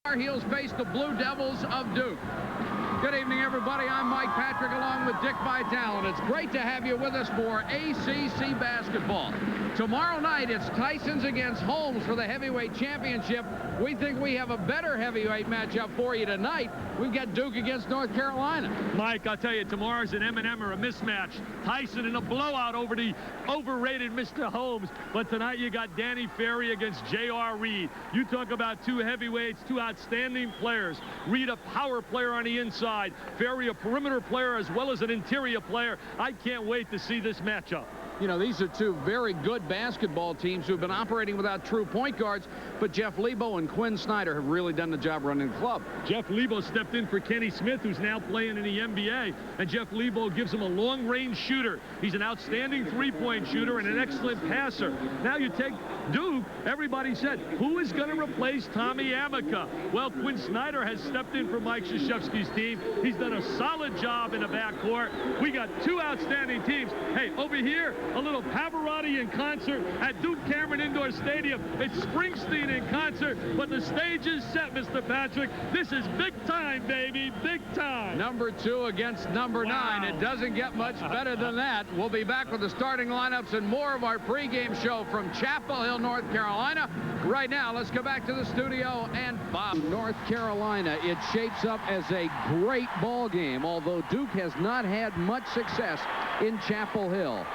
Tar Heels face the Blue Devils of Duke. Good evening, everybody. I'm Mike Patrick along with Dick Vitale, and it's great to have you with us for ACC basketball. Tomorrow night, it's Tyson's against Holmes for the heavyweight championship. We think we have a better heavyweight matchup for you tonight. We've got Duke against North Carolina. Mike, I'll tell you, tomorrow's an M&M or a mismatch. Tyson in a blowout over the overrated Mr. Holmes. But tonight you got Danny Ferry against J.R. Reid. You talk about two heavyweights, two outstanding players. Reid, a power player on the inside. Ferry, a perimeter player as well as an interior player. I can't wait to see this matchup. You know, these are two very good basketball teams who have been operating without true point guards, but Jeff Lebo and Quinn Snyder have really done the job running the club. Jeff Lebo stepped in for Kenny Smith, who's now playing in the NBA, and Jeff Lebo gives him a long-range shooter. He's an outstanding three-point shooter and an excellent passer. Now you take Duke, everybody said, who is going to replace Tommy Amica? Well, Quinn Snyder has stepped in for Mike Krzyzewski's team. He's done a solid job in the backcourt. We got two outstanding teams. Hey, over here, a little Pavarotti in concert at Duke Cameron Indoor Stadium. It's Springsteen in concert, but the stage is set, Mr. Patrick. This is big time, baby, big time. Number 2 against number 9. It doesn't get much better than that. We'll be back with the starting lineups and more of our pregame show from Chapel Hill, North Carolina. Right now, let's go back to the studio and Bob. North Carolina, it shapes up as a great ball game, although Duke has not had much success in Chapel Hill.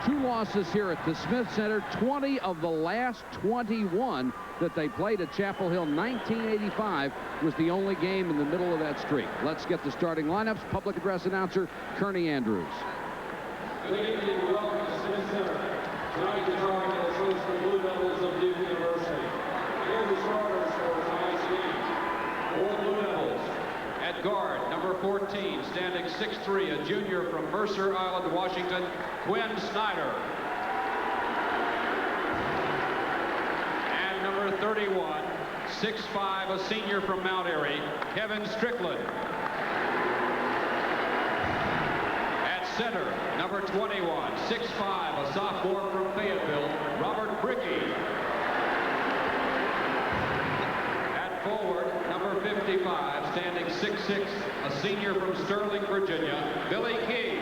2 losses here at the Smith Center, 20 of the last 21 that they played at Chapel Hill. 1985 was the only game in the middle of that streak. Let's get the starting lineups. Public address announcer, Kearney Andrews. Good evening. Welcome to Smith Center. Tonight, the target is host the Blue Devils of Duke University. Here are the starters for tonight's game. For Blue Devils. At guard, number 14, standing 6'3", a junior from Mercer Island, Washington, Quinn Snyder. And number 31, 6'5", a senior from Mount Airy, Kevin Strickland. At center, number 21, 6'5", a sophomore from Fayetteville, Robert Brickey. At forward, number 55, standing 6'6", a senior from Sterling, Virginia, Billy King.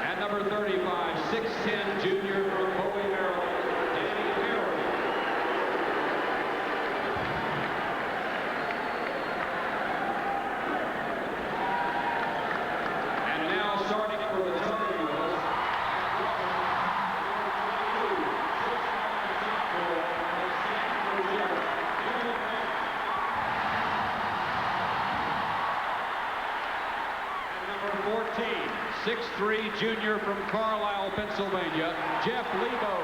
And number 35, 6'10", junior from Bowie, Maryland, Danny Ferry. And now starting for the Tar Heels, and number 14, 6'3", junior from Carlisle, Pennsylvania, Jeff Lebo.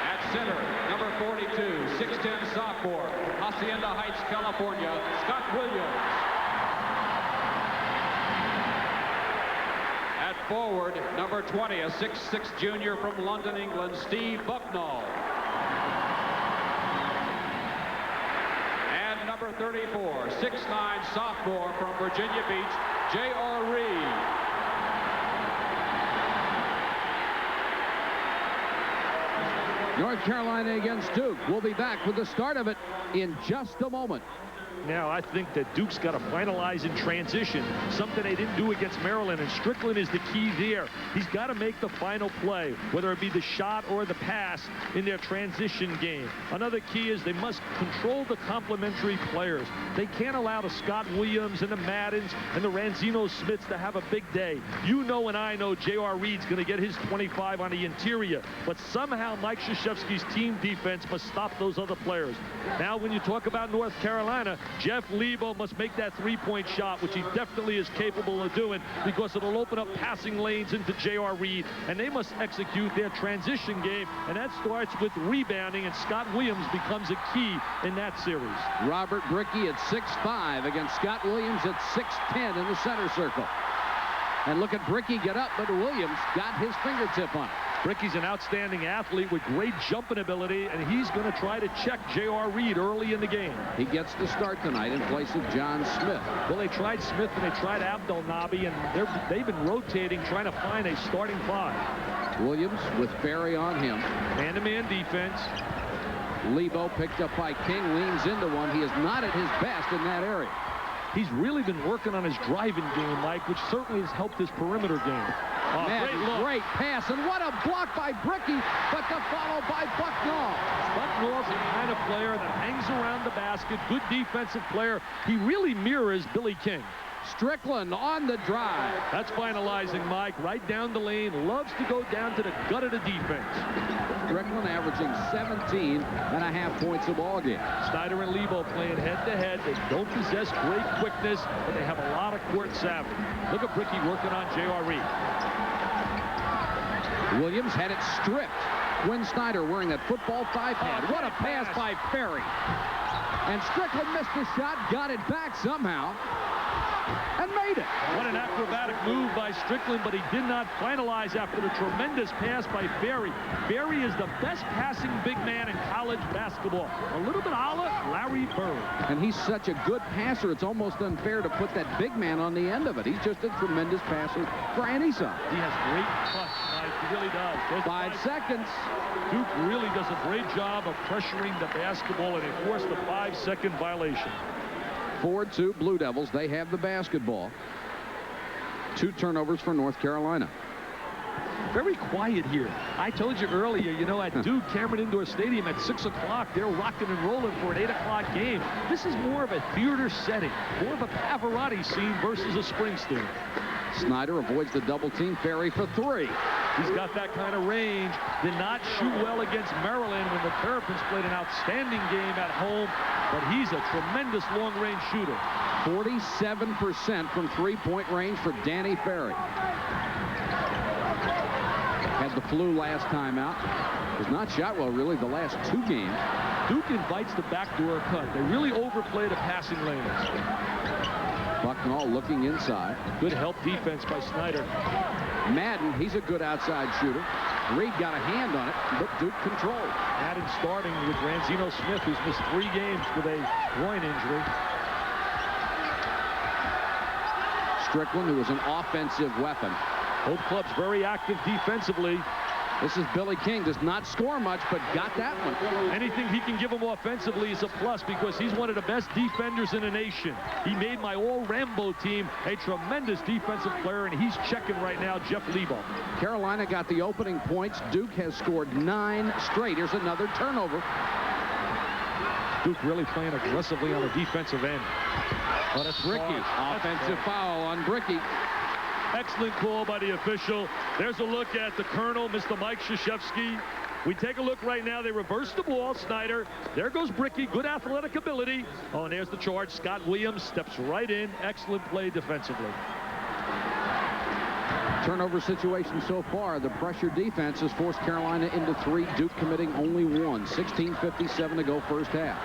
At center, number 42, 6'10", sophomore, Hacienda Heights, California, Scott Williams. At forward, number 20, a 6'6", junior from London, England, Steve Bucknall. And number 34, 6'9", sophomore from Virginia Beach, J.R. Reid. North Carolina against Duke. We'll be back with the start of it in just a moment. Now, I think that Duke's got to finalize in transition, something they didn't do against Maryland, and Strickland is the key there. He's got to make the final play, whether it be the shot or the pass in their transition game. Another key is they must control the complementary players. They can't allow the Scott Williams and the Maddens and the Ranzino Smiths to have a big day. You know and I know J.R. Reid's going to get his 25 on the interior, but somehow Mike Krzyzewski's team defense must stop those other players. Now, when you talk about North Carolina, Jeff Lebo must make that three-point shot, which he definitely is capable of doing, because it'll open up passing lanes into J.R. Reid, and they must execute their transition game, and that starts with rebounding, and Scott Williams becomes a key in that series. Robert Brickey at 6'5" against Scott Williams at 6'10" in the center circle. And look at Brickey get up, but Williams got his fingertip on it. Brickey's an outstanding athlete with great jumping ability, and he's going to try to check J.R. Reid early in the game. He gets the start tonight in place of John Smith. Well, they tried Smith and they tried Abdel Nabi, and they've been rotating, trying to find a starting five. Williams with Ferry on him. Man-to-man defense. Lebo picked up by King, leans into one. He is not at his best in that area. He's really been working on his driving game, Mike, which certainly has helped his perimeter game. Great pass, and what a block by Brickey, but the follow by Bucknall. Bucknall's the kind of player that hangs around the basket, good defensive player. He really mirrors Billy King. Strickland on the drive. That's finalizing, Mike. Right down the lane. Loves to go down to the gut of the defense. Strickland averaging 17.5 points a ball game. Snyder and Lebo playing head-to-head. They don't possess great quickness, but they have a lot of court savvy. Look at Brickey working on J.R. Reid. Williams had it stripped. Quinn Snyder wearing that football 5-pad. What a pass by Ferry. And Strickland missed the shot, got it back somehow, and made it. What an acrobatic move by Strickland, but he did not finalize after the tremendous pass by Ferry. Ferry is the best passing big man in college basketball. A little bit a la Larry Bird. And he's such a good passer, it's almost unfair to put that big man on the end of it. He's just a tremendous passer for any side. He has great touch, Mike. He really does. There's 5 seconds. Duke really does a great job of pressuring the basketball, and they forced the 5-second violation. 4-2 Blue Devils. They have the basketball. 2 turnovers for North Carolina. Very quiet here. I told you earlier, you know, at Duke Cameron Indoor Stadium at 6 o'clock, they're rocking and rolling for an 8 o'clock game. This is more of a theater setting, more of a Pavarotti scene versus a Springsteen. Snyder avoids the double team. Ferry for 3. He's got that kind of range. Did not shoot well against Maryland when the Terrapins played an outstanding game at home, but he's a tremendous long-range shooter. 47% from three-point range for Danny Ferry. Had the flu last time out. Was not shot well, really, the last 2 games. Duke invites the backdoor cut. They really overplay the passing lanes. Bucknall looking inside. Good help defense by Snyder. Madden, he's a good outside shooter. Reid got a hand on it, but Duke controlled. Madden starting with Ranzino Smith, who's missed 3 games with a groin injury. Strickland, who is an offensive weapon. Both clubs very active defensively. This is Billy King. Does not score much, but got that one. Anything he can give him offensively is a plus because he's one of the best defenders in the nation. He made my all-Rambo team a tremendous defensive player, and he's checking right now Jeff Lebo. Carolina got the opening points. Duke has scored 9 straight. Here's another turnover. Duke really playing aggressively on the defensive end. Oh, that's Brickey. Offensive foul on Brickey. Excellent call by the official. There's a look at the Colonel, Mr. Mike Krzyzewski. We take a look right now. They reverse the ball. Snyder. There goes Brickey. Good athletic ability. Oh, and there's the charge. Scott Williams steps right in. Excellent play defensively. Turnover situation so far. The pressure defense has forced Carolina into 3. Duke committing only 1. 16:57 to go first half.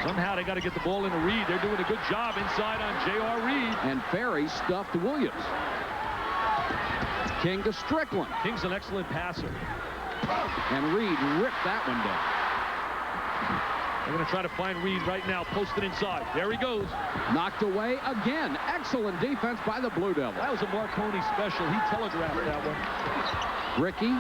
Somehow they got to get the ball into Reid. They're doing a good job inside on J.R. Reid. And Ferry stuffed Williams. King to Strickland. King's an excellent passer. And Reid ripped that one down. They're going to try to find Reid right now, posted inside. There he goes. Knocked away again. Excellent defense by the Blue Devils. That was a Marconi special. He telegraphed that one. Brickey,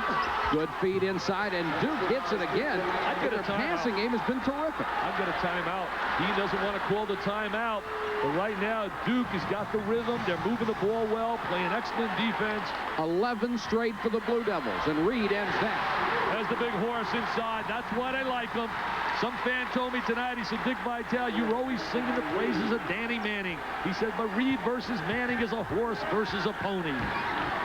good feed inside, and Duke hits it again. Their passing game has been terrific. I've got a timeout. He doesn't want to call the timeout. But right now, Duke has got the rhythm. They're moving the ball well, playing excellent defense. 11 straight for the Blue Devils, and Reid ends that. There's the big horse inside. That's why they like him. Some fan told me tonight, he said, Dick Vitale, you were always singing the praises of Danny Manning. He said, but Reid versus Manning is a horse versus a pony.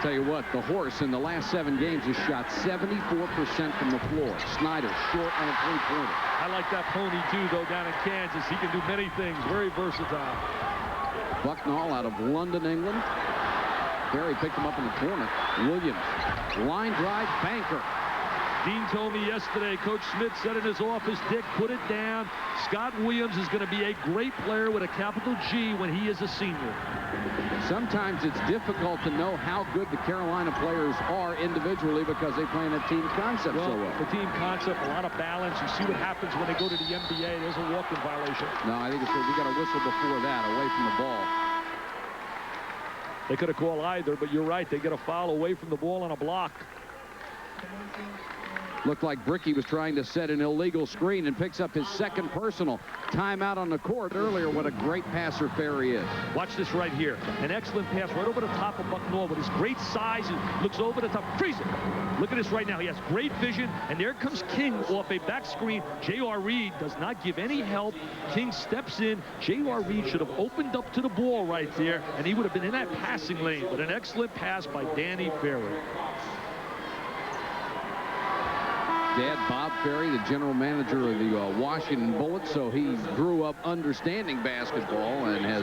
Tell you what, the horse in the last 7 games has shot 74% from the floor. Snyder short on a 3-pointer. I like that pony too, though, down in Kansas. He can do many things. Very versatile. Bucknall out of London, England. Ferry picked him up in the corner. Williams, line drive, banker. Dean told me yesterday, Coach Smith said in his office, Dick, put it down. Scott Williams is going to be a great player with a capital G when he is a senior. Sometimes it's difficult to know how good the Carolina players are individually because they play in a team concept so well. The team concept, a lot of balance. You see what happens when they go to the NBA. There's a walking violation. No, I think we got a whistle before that, away from the ball. They could have called either, but you're right. They get a foul away from the ball on a block. Looked like Brickey was trying to set an illegal screen and picks up his second personal. Timeout on the court earlier. What a great passer Ferry is. Watch this right here. An excellent pass right over the top of BUCKNALL with his great size and looks over the top. Freeze it. Look at this right now. He has great vision, and there comes King off a back screen. J.R. Reid does not give any help. King steps in. J.R. Reid should have opened up to the ball right there, and he would have been in that passing lane. But an excellent pass by Danny Ferry. Dad, Bob Ferry, the general manager of the Washington Bullets, so he grew up understanding basketball and has,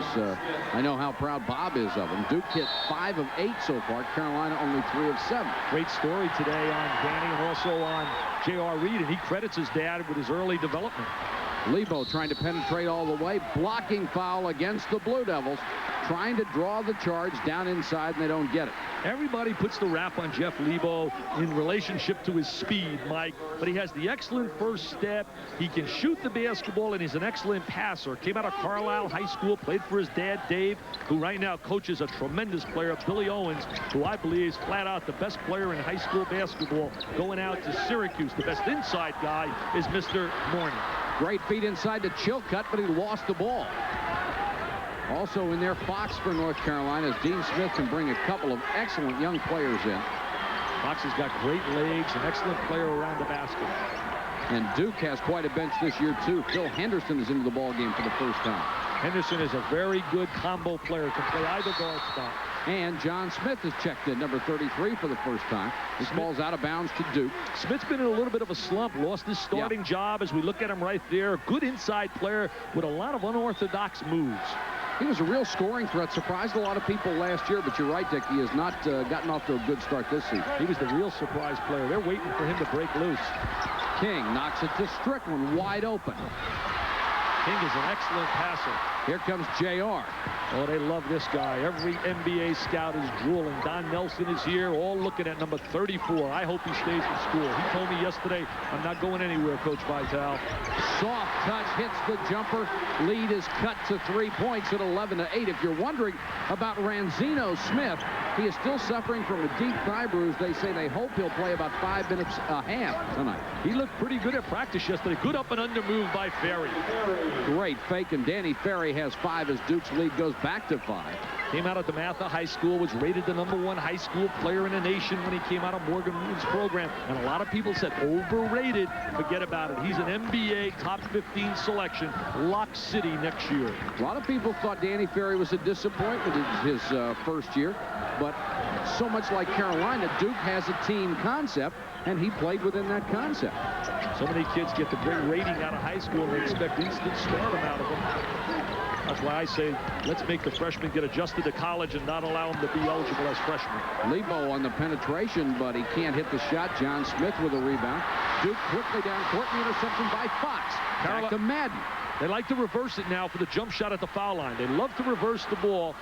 I know how proud Bob is of him. Duke hit 5 of 8 so far. Carolina only 3 of 7. Great story today on Danny and also on J.R. Reid, and he credits his dad with his early development. Lebo trying to penetrate all the way. Blocking foul against the Blue Devils. Trying to draw the charge down inside, and they don't get it. Everybody puts the rap on Jeff Lebo in relationship to his speed, Mike, but he has the excellent first step. He can shoot the basketball, and he's an excellent passer. Came out of Carlisle High School, played for his dad, Dave, who right now coaches a tremendous player, Billy Owens, who I believe is flat out the best player in high school basketball, going out to Syracuse. The best inside guy is Mr. Morning. Great feed inside to Chilcutt, but he lost the ball. Also in there, Fox for North Carolina, as Dean Smith can bring a couple of excellent young players in. Fox has got great legs, an excellent player around the basket. And Duke has quite a bench this year, too. Phil Henderson is into the ball game for the first time. Henderson is a very good combo player, can play either guard spot. And John Smith has checked in, number 33 for the first time. This ball's out of bounds to Duke. Smith's been in a little bit of a slump, lost his starting job as we look at him right there. Good inside player with a lot of unorthodox moves. He was a real scoring threat, surprised a lot of people last year, but you're right, Dick, he has not gotten off to a good start this season. He was the real surprise player. They're waiting for him to break loose. King knocks it to Strickland, wide open. King is an excellent passer. Here comes J.R. Oh, they love this guy. Every NBA scout is drooling. Don Nelson is here, all looking at number 34. I hope he stays in school. He told me yesterday, I'm not going anywhere, Coach Vitale. Soft touch, hits the jumper. Lead is cut to 3 points at 11-8. If you're wondering about Ranzino Smith, he is still suffering from a deep thigh bruise. They say they hope he'll play about 5 minutes a half tonight. He looked pretty good at practice yesterday. Good up and under move by Ferry. Great fake, and Danny Ferry has 5 as Duke's lead goes back to 5. Came out of DeMatha High School, was rated the #1 high school player in the nation when he came out of Morgan Williams' program. And a lot of people said overrated. Forget about it. He's an NBA top 15 selection. Lock City next year. A lot of people thought Danny Ferry was a disappointment in his first year. But so much like Carolina, Duke has a team concept, and he played within that concept. So many kids get the great rating out of high school and they expect instant stardom out of them. That's why I say let's make the freshmen get adjusted to college and not allow them to be eligible as freshmen. Lebo on the penetration, but he can't hit the shot. John Smith with a rebound. Duke quickly down court, the interception by Fox. Back to Madden. They like to reverse it now for the jump shot at the foul line. They love to reverse the ball.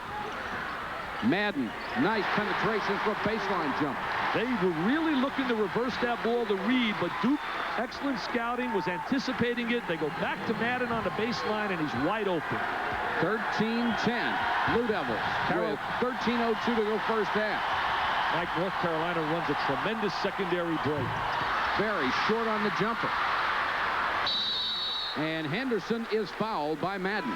Madden, nice penetration for a baseline jump. They were really looking to reverse that ball to Reid, but Duke, excellent scouting, was anticipating it. They go back to Madden on the baseline, and he's wide open. 13-10, Blue Devils with 13:02 to go first half. Mike, North Carolina runs a tremendous secondary break. Ferry short on the jumper. And Henderson is fouled by Madden.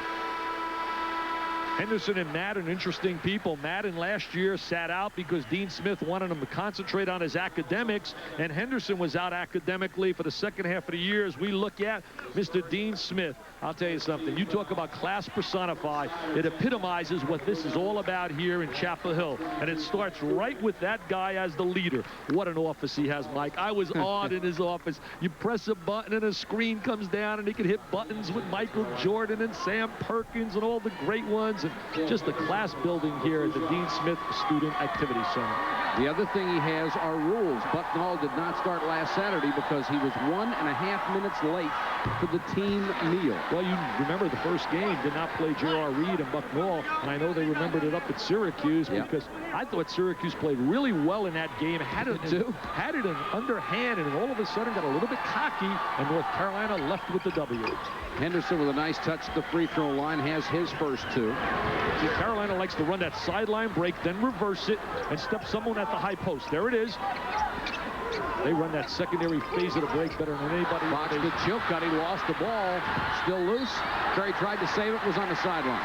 Henderson and Madden, interesting people. Madden last year sat out because Dean Smith wanted him to concentrate on his academics, and Henderson was out academically for the second half of the year. As we look at Mr. Dean Smith, I'll tell you something. You talk about class personified. It epitomizes what this is all about here in Chapel Hill, and it starts right with that guy as the leader. What an office he has, Mike. I was awed in his office. You press a button and a screen comes down, and he can hit buttons with Michael Jordan and Sam Perkins and all the great ones. And just the class building here at the Dean Smith Student Activity Center. The other thing he has are rules. BUCKNALL did not start last Saturday because he was 1.5 minutes late for the team meal. Well, you remember the first game did not play J.R. Reid and BUCKNALL, and I know they remembered it up at Syracuse because I thought Syracuse played really well in that game. Had it in underhand, and all of a sudden got a little bit cocky, and North Carolina left with the W. Henderson with a nice touch at the free throw line has his first 2. See, Carolina likes to run that sideline break, then reverse it, and step someone at the high post. There it is. They run that secondary phase of the break better than anybody. Box to Chilcutt. He lost the ball. Still loose. Ferry tried to save it. Was on the sideline.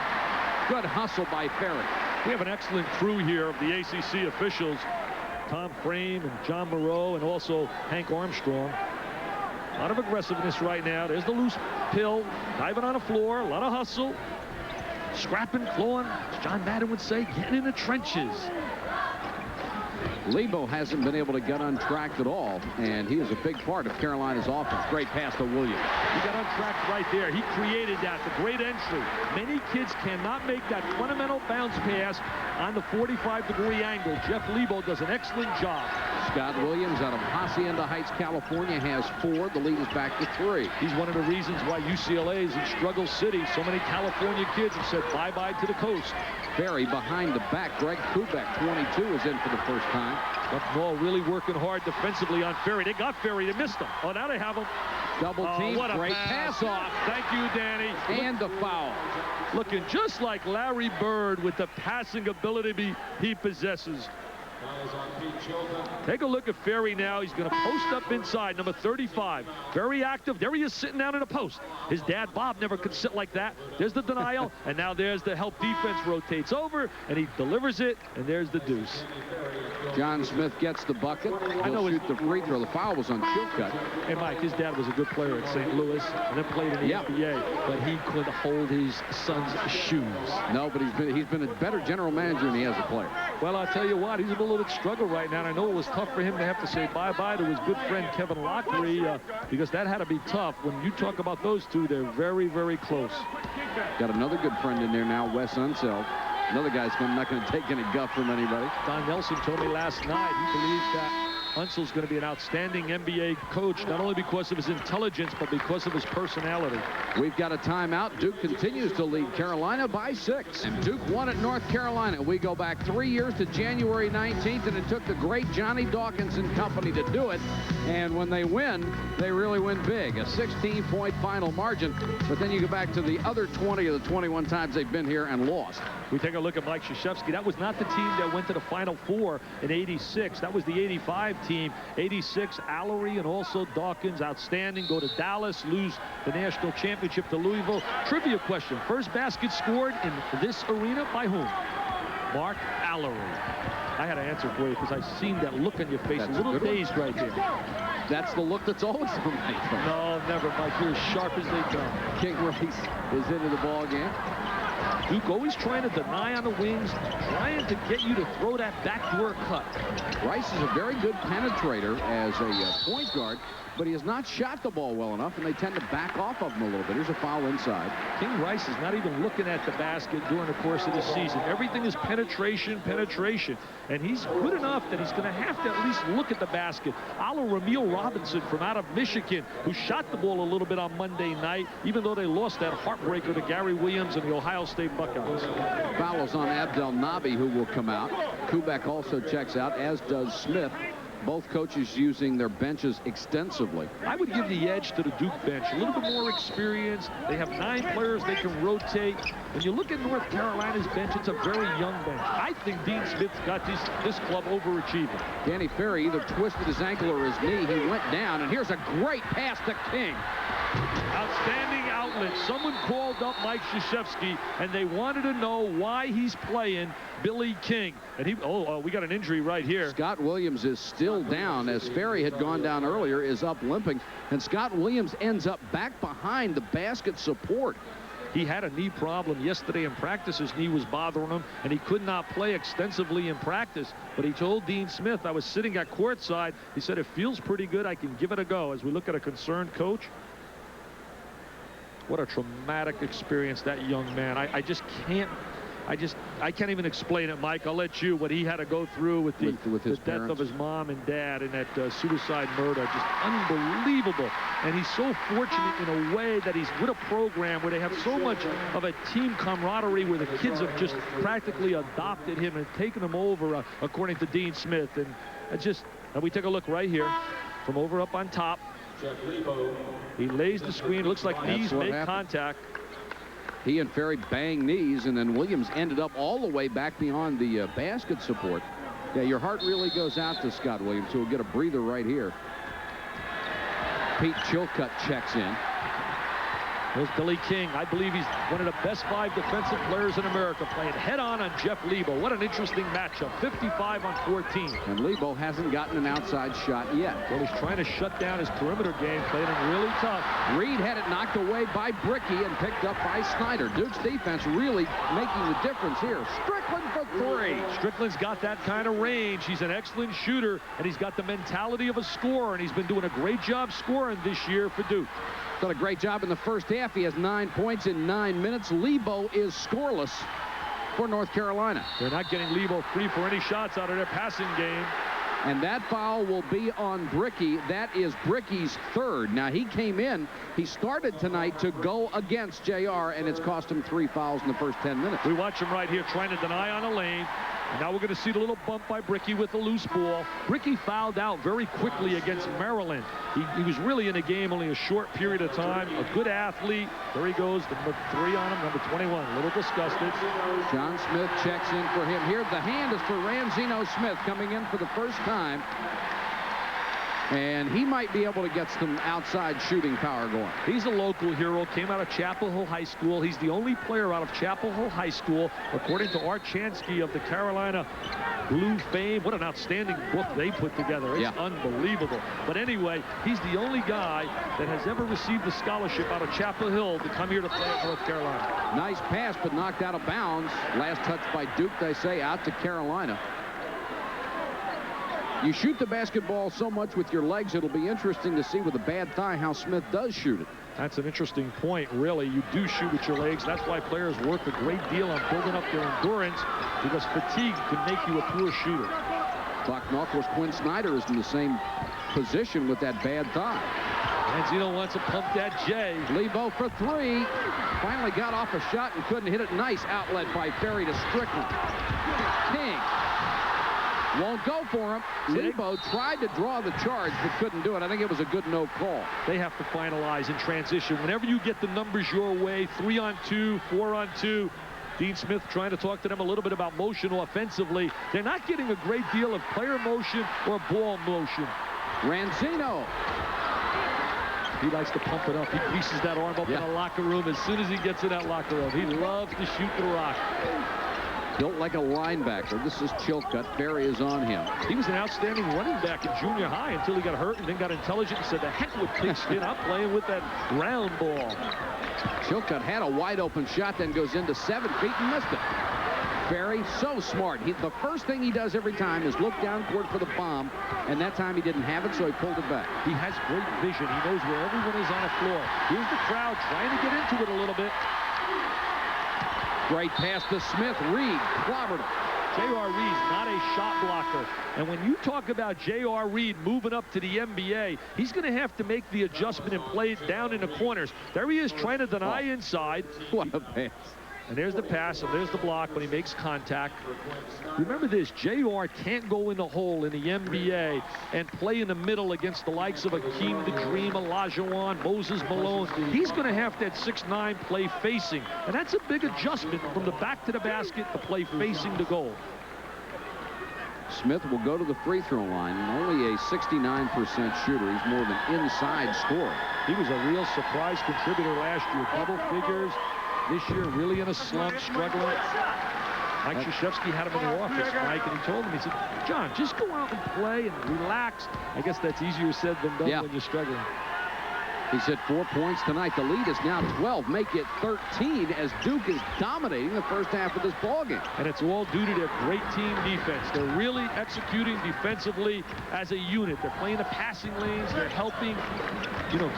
Good hustle by Ferry. We have an excellent crew here of the ACC officials. Tom Frame and John Moreau and also Hank Armstrong. A lot of aggressiveness right now. There's the loose pill. Diving on the floor. A lot of hustle. Scrapping, clawing. As John Madden would say, getting in the trenches. Lebo hasn't been able to get untracked at all, and he is a big part of Carolina's offense. Great pass to Williams. He got untracked right there. He created that. The great entry. Many kids cannot make that fundamental bounce pass on the 45-degree angle. Jeff Lebo does an excellent job. Scott Williams out of Hacienda Heights, California, has 4. The lead is back to 3. He's one of the reasons why UCLA is in struggle city. So many California kids have said bye-bye to the coast. Ferry behind the back. Greg Kubek, 22, is in for the first time. Bucknall really working hard defensively on Ferry. They got Ferry. They missed him. Oh, now they have him. Double team. What a great pass off. Thank you, Danny. And the foul. Looking just like Larry Bird with the passing ability he possesses. Take a look at Ferry now. He's going to post up inside, number 35. Very active. There he is sitting down in a post. His dad, Bob, never could sit like that. There's the denial, and now there's the help defense. Rotates over, and he delivers it, and there's the deuce. John Smith gets the bucket. I know shoot the free throw. The foul was on Chilcutt. Hey, Mike, his dad was a good player at St. Louis, and then played in the NBA, but he couldn't hold his son's shoes. No, but he's been a better general manager than he has a player. Well, I'll tell you what, he's in a little bit struggle right now, and I know it was tough for him to have to say bye-bye to his good friend Kevin Lockery, because that had to be tough. When you talk about those two, they're very, very close. Got another good friend in there now, Wes Unseld. Another guy's not going to take any guff from anybody. Don Nelson told me last night he believes that Unsel's going to be an outstanding NBA coach, not only because of his intelligence, but because of his personality. We've got a timeout. Duke continues to lead Carolina by 6. And Duke won at North Carolina. We go back 3 years to January 19th, and it took the great Johnny Dawkins and company to do it. And when they win, they really win big. A 16-point final margin. But then you go back to the other 20 of the 21 times they've been here and lost. We take a look at Mike Krzyzewski. That was not the team that went to the Final Four in '86. That was the '85 team. '86, Allery and also Dawkins, outstanding. Go to Dallas, lose the national championship to Louisville. Trivia question. First basket scored in this arena by whom? Mark Allery. I had to answer for you because I've seen that look on your face. That's a little dazed right there. That's the look that's always on my face. No, never, Mike. You're as sharp as they come. King Rice is into the ball game. Duke always trying to deny on the wings, trying to get you to throw that backdoor cut. Rice is a very good penetrator as a point guard, but he has not shot the ball well enough, and they tend to back off of him a little bit. Here's a foul inside. King Rice is not even looking at the basket during the course of the season. Everything is penetration, penetration. And he's good enough that he's going to have to at least look at the basket. Ramil Robinson from out of Michigan, who shot the ball a little bit on Monday night, even though they lost that heartbreaker to Gary Williams and the Ohio State Buckeyes. Fouls on Abdel Nabi, who will come out. Kubek also checks out, as does Smith. Both coaches using their benches extensively. I would give the edge to the Duke bench. A little bit more experience. They have 9 players they can rotate. When you look at North Carolina's bench, it's a very young bench. I think Dean Smith's got this club overachieving. Danny Ferry either twisted his ankle or his knee. He went down, and here's a great pass to King. Outstanding outlet. Someone called up Mike Krzyzewski, and they wanted to know why he's playing Billy King. And we got an injury right here. Scott Williams is still down, as Ferry had gone down earlier, is up limping, and Scott Williams ends up back behind the basket support. He had a knee problem yesterday in practice. His knee was bothering him, and he could not play extensively in practice. But he told Dean Smith, I was sitting at courtside, he said, it feels pretty good. I can give it a go. As we look at a concerned coach, what a traumatic experience, that young man. I can't even explain it, Mike. I'll let you, what he had to go through with the death parents. of his mom and dad in that suicide murder. Just unbelievable. And he's so fortunate in a way that he's with a program where they have so much of a team camaraderie, where the kids have just practically adopted him and taken him over, according to Dean Smith. And we take a look right here from over up on top. He lays the screen. It looks like knees make contact. He and Ferry bang knees, and then Williams ended up all the way back beyond the basket support. Yeah, your heart really goes out to Scott Williams, who will get a breather right here. Pete Chilcutt checks in. There's Billy King. I believe he's one of the best 5 defensive players in America, playing head-on on Jeff Lebo. What an interesting matchup. 55 on 14. And Lebo hasn't gotten an outside shot yet. Well, he's trying to shut down his perimeter game, playing him really tough. Reid had it knocked away by Brickey and picked up by Snyder. Duke's defense really making the difference here. Strickland for 3. Strickland's got that kind of range. He's an excellent shooter, and he's got the mentality of a scorer, and he's been doing a great job scoring this year for Duke. Done a great job in the first half. He has 9 points in 9 minutes. Lebo is scoreless for North Carolina. They're not getting Lebo free for any shots out of their passing game. And that foul will be on Brickey. That is Brickey's 3rd. Now, he came in. He started tonight to go against JR, and it's cost him 3 fouls in the first 10 minutes. We watch him right here trying to deny on a lane. And now we're going to see the little bump by Brickey with the loose ball. Brickey fouled out very quickly against Maryland. He was really in the game only a short period of time. A good athlete. There he goes, the number 3 on him, number 21. A little disgusted. John Smith checks in for him. Here, the hand is for Ranzino Smith coming in for the first time. And he might be able to get some outside shooting power going. He's a local hero, came out of Chapel Hill High School. He's the only player out of Chapel Hill High School, according to Art Chansky of the Carolina Blue fame. What an outstanding book they put together. It's unbelievable. But anyway, he's the only guy that has ever received a scholarship out of Chapel Hill to come here to play at North Carolina. Nice pass, but knocked out of bounds. Last touch by Duke, they say, out to Carolina. You shoot the basketball so much with your legs, it'll be interesting to see with a bad thigh how Smith does shoot it. That's an interesting point, really. You do shoot with your legs. That's why players work a great deal on building up their endurance, because fatigue can make you a poor shooter. Bucknall, of course, Quinn Snyder is in the same position with that bad thigh. Manzino wants to pump that J. Lebo for 3. Finally got off a shot and couldn't hit it. Nice outlet by Ferry to Strickland. King won't go for him. Lebo tried to draw the charge but couldn't do it. I think it was a good no call. They have to finalize in transition. Whenever you get the numbers your way, 3-on-2, 4-on-2, Dean Smith trying to talk to them a little bit about motion offensively. They're not getting a great deal of player motion or ball motion. Ranzino. He likes to pump it up. He greases that arm up in the locker room as soon as he gets in that locker room. He loves to shoot the rock. Built like a linebacker. This is Chilcutt. Ferry is on him. He was an outstanding running back in junior high until he got hurt and then got intelligent and said, the heck with pigskin. I'm playing with that round ball. Chilcutt had a wide open shot, then goes into 7 feet and missed it. Ferry, so smart. The first thing he does every time is look down court for the bomb, and that time he didn't have it, so he pulled it back. He has great vision. He knows where everyone is on the floor. Here's the crowd trying to get into it a little bit. Great pass to Smith. Reid clobbered him. J.R. Reid's not a shot blocker. And when you talk about J.R. Reid moving up to the NBA, he's going to have to make the adjustment and play it down in the corners. There he is trying to deny inside. What a pass. And there's the pass, and there's the block when he makes contact. Remember this, J.R. can't go in the hole in the NBA and play in the middle against the likes of Akeem the Dream, Olajuwon, Moses Malone. He's going to have that 6'9" play facing. And that's a big adjustment from the back to the basket to play facing the goal. Smith will go to the free throw line. Only a 69% shooter. He's more of an inside scorer. He was a real surprise contributor last year. Double figures. This year, really in a slump, struggling. Mike Krzyzewski had him in the office, Mike, and he told him, he said, John, just go out and play and relax. I guess that's easier said than done when you're struggling. He's hit 4 points tonight. The lead is now 12. Make it 13 as Duke is dominating the first half of this ballgame. And it's all due to their great team defense. They're really executing defensively as a unit. They're playing the passing lanes. They're helping,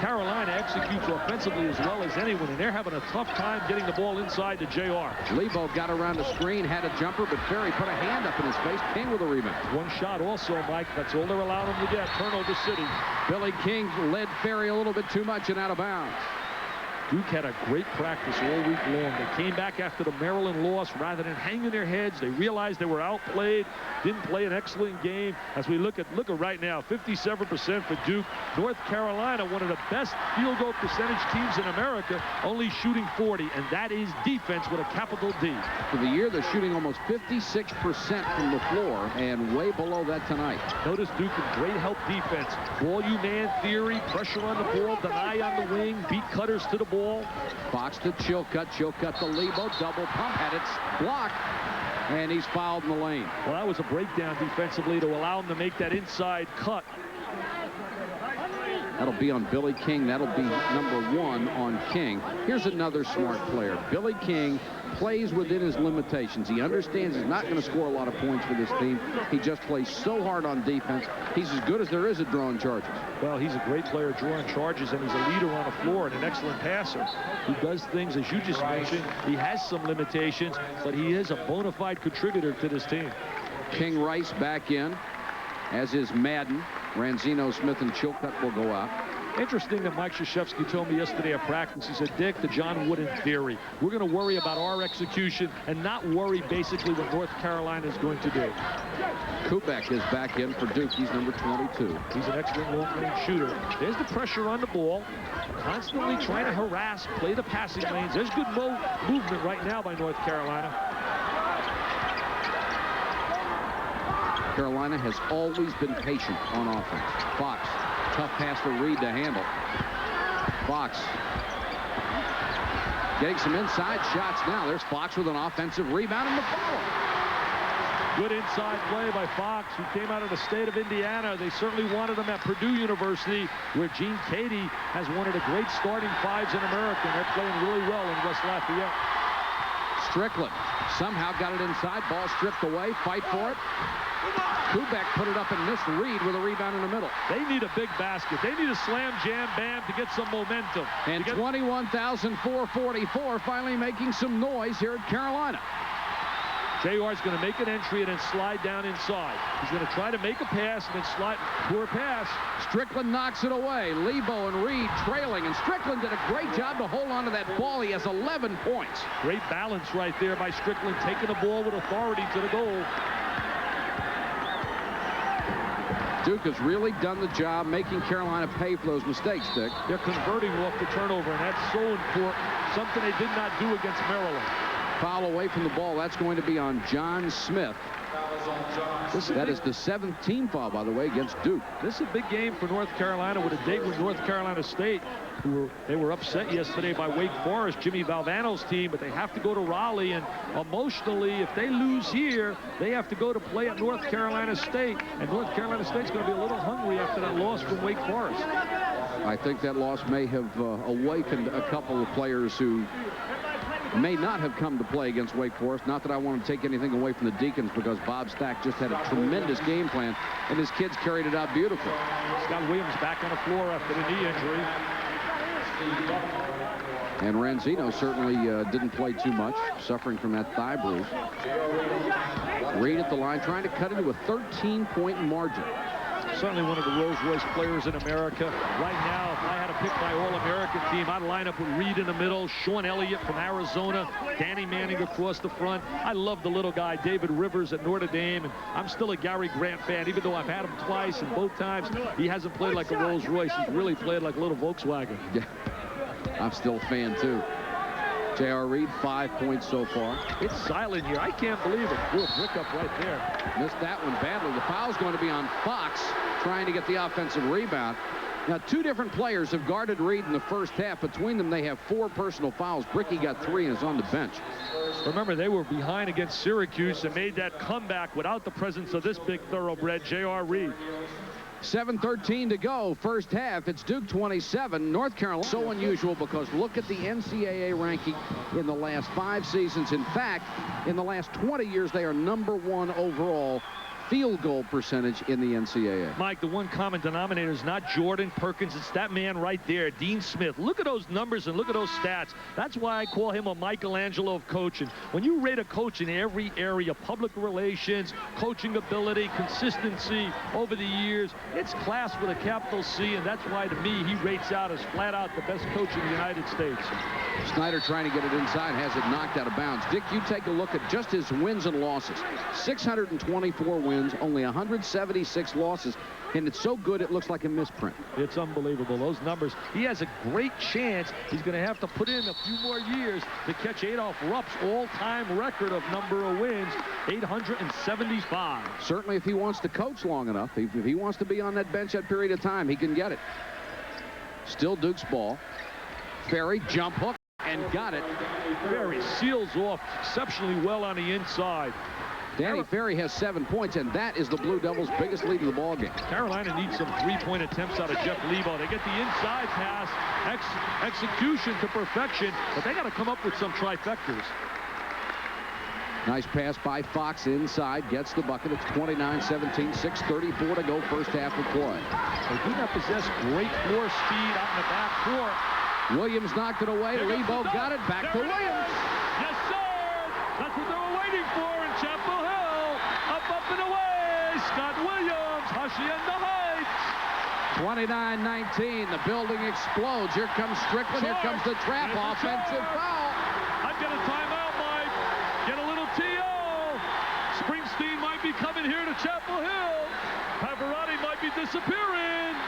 Carolina executes offensively as well as anyone, and they're having a tough time getting the ball inside to JR. Lebo got around the screen, had a jumper, but Ferry put a hand up in his face. King with a rebound. One shot also, Mike. That's all they're allowing him to get. Turnover City. Billy King led Ferry a little bit too much and out of bounds. Duke had a great practice all week long. They came back after the Maryland loss. Rather than hanging their heads, they realized they were outplayed, didn't play an excellent game. As we look at right now, 57% for Duke. North Carolina, one of the best field goal percentage teams in America, only shooting 40, and that is defense with a capital D. For the year, they're shooting almost 56% from the floor, and way below that tonight. Notice Duke with great help defense. Ball you man theory, pressure on the ball, deny on the wing, beat cutters to the ball. Fox to Chilcutt to Lebo, double pump, had it blocked, and he's fouled in the lane. Well, that was a breakdown defensively to allow him to make that inside cut. That'll be on Billy King. That'll be number 1 on King. Here's another smart player. Billy King plays within his limitations. He understands he's not going to score a lot of points for this team. He just plays so hard on defense. He's as good as there is at drawing charges. Well, he's a great player drawing charges, and he's a leader on the floor and an excellent passer. He does things, as you just mentioned. He has some limitations, but he is a bona fide contributor to this team. King Rice back in, as is Madden. Ranzino, Smith, and Chilcutt will go out. Interesting that Mike Krzyzewski told me yesterday at practice. He said, Dick, the John Wooden theory. We're going to worry about our execution and not worry basically what North Carolina is going to do. Kubek is back in for Duke. He's number 22. He's an excellent long-range shooter. There's the pressure on the ball. Constantly trying to harass, play the passing lanes. There's good movement right now by North Carolina. Carolina has always been patient on offense. Fox, tough pass for Reid to handle. Fox getting some inside shots now. There's Fox with an offensive rebound and the foul. Good inside play by Fox, who came out of the state of Indiana. They certainly wanted him at Purdue University, where Gene Cady has one of the great starting fives in America, and they're playing really well in West Lafayette. Strickland somehow got it inside. Ball stripped away. Fight for it. Kubek put it up and missed. Reid with a rebound in the middle. They need a big basket. They need a slam, jam, bam to get some momentum. And 21,444 finally making some noise here at Carolina. JR is going to make an entry and then slide down inside. He's going to try to make a pass and then slide. Poor pass. Strickland knocks it away. Lebo and Reid trailing, and Strickland did a great job to hold on to that ball. He has 11 points. Great balance right there by Strickland, taking the ball with authority to the goal. Duke has really done the job making Carolina pay for those mistakes, Dick. They're converting off the turnover, and that's so important. Something they did not do against Maryland. Foul away from the ball. That's going to be on John Smith. That is the 7th team foul, by the way, against Duke. This is a big game for North Carolina with a date with North Carolina State. They were upset yesterday by Wake Forest, Jimmy Valvano's team, but they have to go to Raleigh, and emotionally, if they lose here, they have to go to play at North Carolina State, and North Carolina State's going to be a little hungry after that loss from Wake Forest. I think that loss may have awakened a couple of players who may not have come to play against Wake Forest. Not that I want to take anything away from the Deacons, because Bob Stack just had a tremendous game plan, and his kids carried it out beautifully. Scott Williams back on the floor after the knee injury. And Ranzino certainly didn't play too much, suffering from that thigh bruise. Reid at the line, trying to cut into a 13-point margin. Certainly one of the Rolls-Royce players in America. Right now, if I had to pick my All-American team, I'd line up with Reid in the middle, Sean Elliott from Arizona, Danny Manning across the front. I love the little guy, David Rivers at Notre Dame, and I'm still a Gary Grant fan, even though I've had him twice, and both times he hasn't played like a Rolls-Royce. He's really played like a little Volkswagen. Yeah, I'm still a fan, too. J.R. Reid, 5 points so far. It's silent here. I can't believe it. Ooh, a brick up right there. Missed that one badly. The foul's going to be on Fox, trying to get the offensive rebound. Now, 2 different players have guarded Reid in the first half. Between them, they have 4 personal fouls. Brickey got 3 and is on the bench. Remember, they were behind against Syracuse and made that comeback without the presence of this big thoroughbred, J.R. Reid. 7:13 to go, first half. It's Duke 27, North Carolina. So unusual, because look at the NCAA ranking in the last 5 seasons. In fact, in the last 20 years, they are #1 overall field goal percentage in the NCAA. Mike, the one common denominator is not Jordan Perkins. It's that man right there, Dean Smith. Look at those numbers and look at those stats. That's why I call him a Michelangelo of coaching. When you rate a coach in every area, public relations, coaching ability, consistency over the years, it's class with a capital C, and that's why, to me, he rates out as flat out the best coach in the United States. Snyder trying to get it inside, has it knocked out of bounds. Dick, you take a look at just his wins and losses. 624 wins, only 176 losses, and it's so good it looks like a misprint. It's unbelievable, those numbers. He has a great chance. He's going to have to put in a few more years to catch Adolph Rupp's all-time record of number of wins, 875. Certainly, if he wants to coach long enough, if he wants to be on that bench that period of time, he can get it. Still Duke's ball. Ferry, jump hook, and got it. Ferry seals off exceptionally well on the inside. Danny Ferry has 7 points, and that is the Blue Devils' biggest lead of the ball game. Carolina needs some three-point attempts out of Jeff Lebo. They get the inside pass, execution to perfection, but they got to come up with some trifectas. Nice pass by Fox inside, gets the bucket. It's 29-17, 6:34 to go, first half of play. They do not possess great floor speed out in the back court. Williams knocked it away. Lebo got it back to Williams. Yes, sir. That's what they were waiting for in Chapel Hill. Up and away. Scott Williams, Hacienda Heights. 29-19. The building explodes. Here comes Strickland. Here comes the trap. Offensive foul. I've got a timeout, Mike. Get a little TO. Springsteen might be coming here to Chapel Hill. Pavarotti might be disappearing.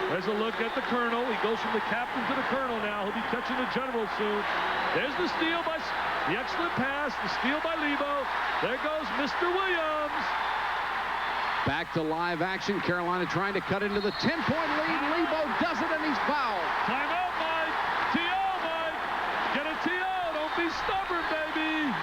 There's a look at the Colonel. He goes from the captain to the Colonel now. He'll be catching the General soon. There's the steal by the excellent pass. The steal by Lebo. There goes Mr. Williams. Back to live action. Carolina trying to cut into the 10-point lead. Lebo does it, and he's fouled. Timeout, Mike. T.O., Mike. Get a T.O. Don't be stubborn, baby.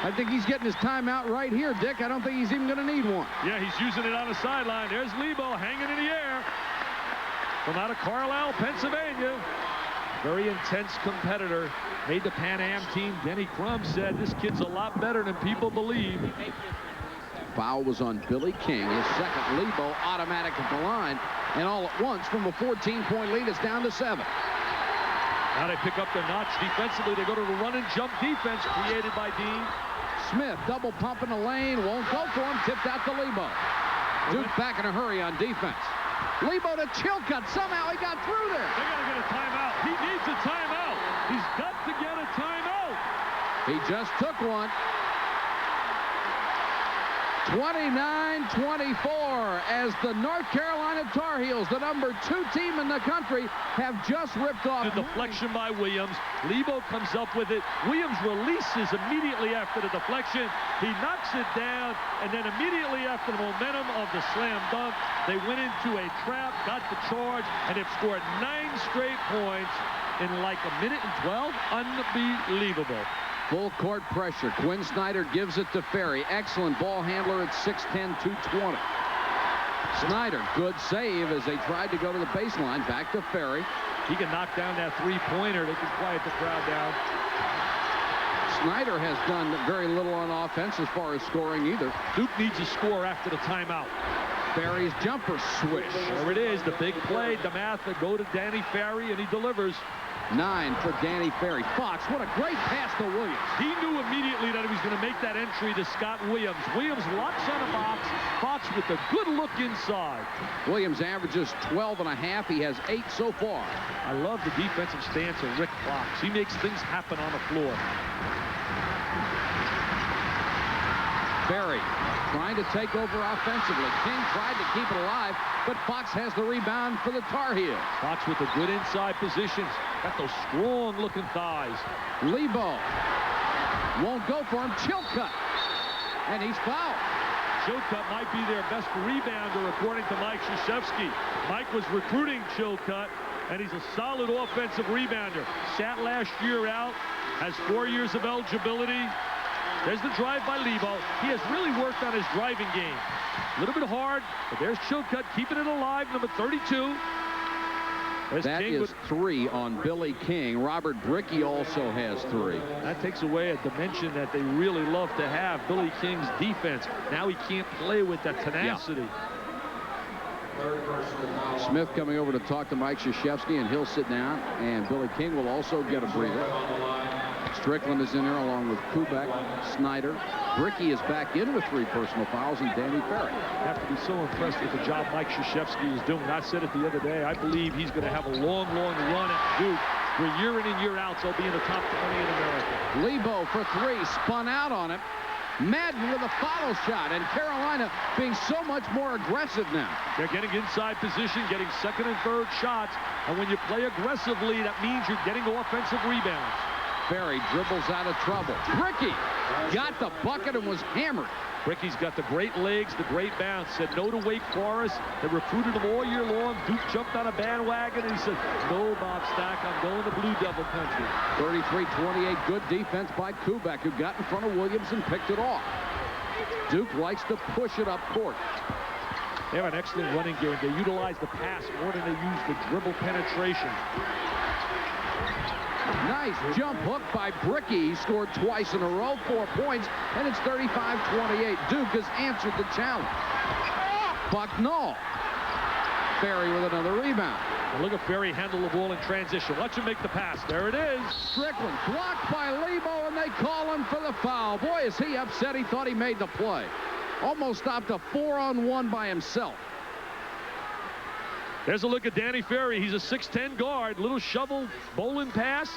I think he's getting his timeout right here, Dick. I don't think he's even going to need one. Yeah, he's using it on the sideline. There's Lebo hanging in the air from out of Carlisle, Pennsylvania. Very intense competitor. Made the Pan Am team. Denny Crum said this kid's a lot better than people believe. Foul was on Billy King. His second. Lebo automatic at the line. And all at once, from a 14-point lead, it's down to 7. Now they pick up their notch defensively. They go to the run and jump defense created by Dean. Smith double pump in the lane, won't go for him, tipped out to Lebo. Duke back in a hurry on defense. Lebo to Chilcutt, somehow he got through there. They gotta get a timeout. He needs a timeout. He's got to get a timeout. He just took one. 29-24 as the North Carolina Tar Heels, the #2 team in the country, have just ripped off. The deflection by Williams. Lebo comes up with it. Williams releases immediately after the deflection. He knocks it down, and then immediately after the momentum of the slam dunk, they went into a trap, got the charge, and have scored 9 straight points in like a minute and 12. Unbelievable. Full court pressure. Quinn Snyder gives it to Ferry. Excellent ball handler at 6'10", 220. Snyder, good save as they tried to go to the baseline. Back to Ferry. He can knock down that three-pointer. They can quiet the crowd down. Snyder has done very little on offense as far as scoring either. Duke needs a score after the timeout. Ferry's jumper swish. There it is, the big play. The math that go to Danny Ferry, and he delivers. 9 for Danny Ferry. Fox, what a great pass to Williams. He knew immediately that he was going to make that entry to Scott Williams. Williams locks on a box. Fox with a good look inside. Williams averages 12.5. He has 8 so far. I love the defensive stance of Rick Fox. He makes things happen on the floor. Ferry trying to take over offensively. King tried to keep it alive, but Fox has the rebound for the Tar Heels. Fox with the good inside positions. Got those strong-looking thighs. Lebo won't go for him. Chilcutt, and he's fouled. Chilcutt might be their best rebounder, according to Mike Krzyzewski. Mike was recruiting Chilcutt, and he's a solid offensive rebounder. Sat last year out, has 4 years of eligibility. There's the drive by Lebo. He has really worked on his driving game. A little bit hard, but there's Chilcutt keeping it alive, number 32. That is 3 on Billy King. Robert Brickey also has 3. That takes away a dimension that they really love to have. Billy King's defense. Now he can't play with that tenacity. Yeah. Smith coming over to talk to Mike Krzyzewski, and he'll sit down. And Billy King will also get a breather. Strickland is in there along with Kubek, Snyder. Brickey is back in with 3 personal fouls, and Danny Ferry. Have to be so impressed with the job Mike Krzyzewski is doing. I said it the other day. I believe he's going to have a long, long run at Duke, where year in and year out, they'll be in the top 20 in America. Lebo for 3, spun out on it. Madden with a follow shot, and Carolina being so much more aggressive now. They're getting inside position, getting second and third shots, and when you play aggressively, that means you're getting offensive rebounds. Ferry dribbles out of trouble. Brickey got the bucket and was hammered. Brickey's got the great legs, the great bounce. Said no to Wake Forest. They recruited him all year long. Duke jumped on a bandwagon, and he said, no, Bob Stack, I'm going to Blue Devil country. 33-28, good defense by Kubek, who got in front of Williams and picked it off. Duke likes to push it up court. They have an excellent running game. They utilize the pass more than they use the dribble penetration. Nice jump hook by Brickey. He scored twice in a row, 4 points, and it's 35-28. Duke has answered the challenge. BUCKNALL. Ferry with another rebound. And look at Ferry handle the ball in transition. Watch him make the pass. There it is. Strickland blocked by Lebo, and they call him for the foul. Boy, is he upset. He thought he made the play. Almost stopped a 4-on-1 by himself. There's a look at Danny Ferry. He's a 6'10 guard. Little shovel, bowling pass.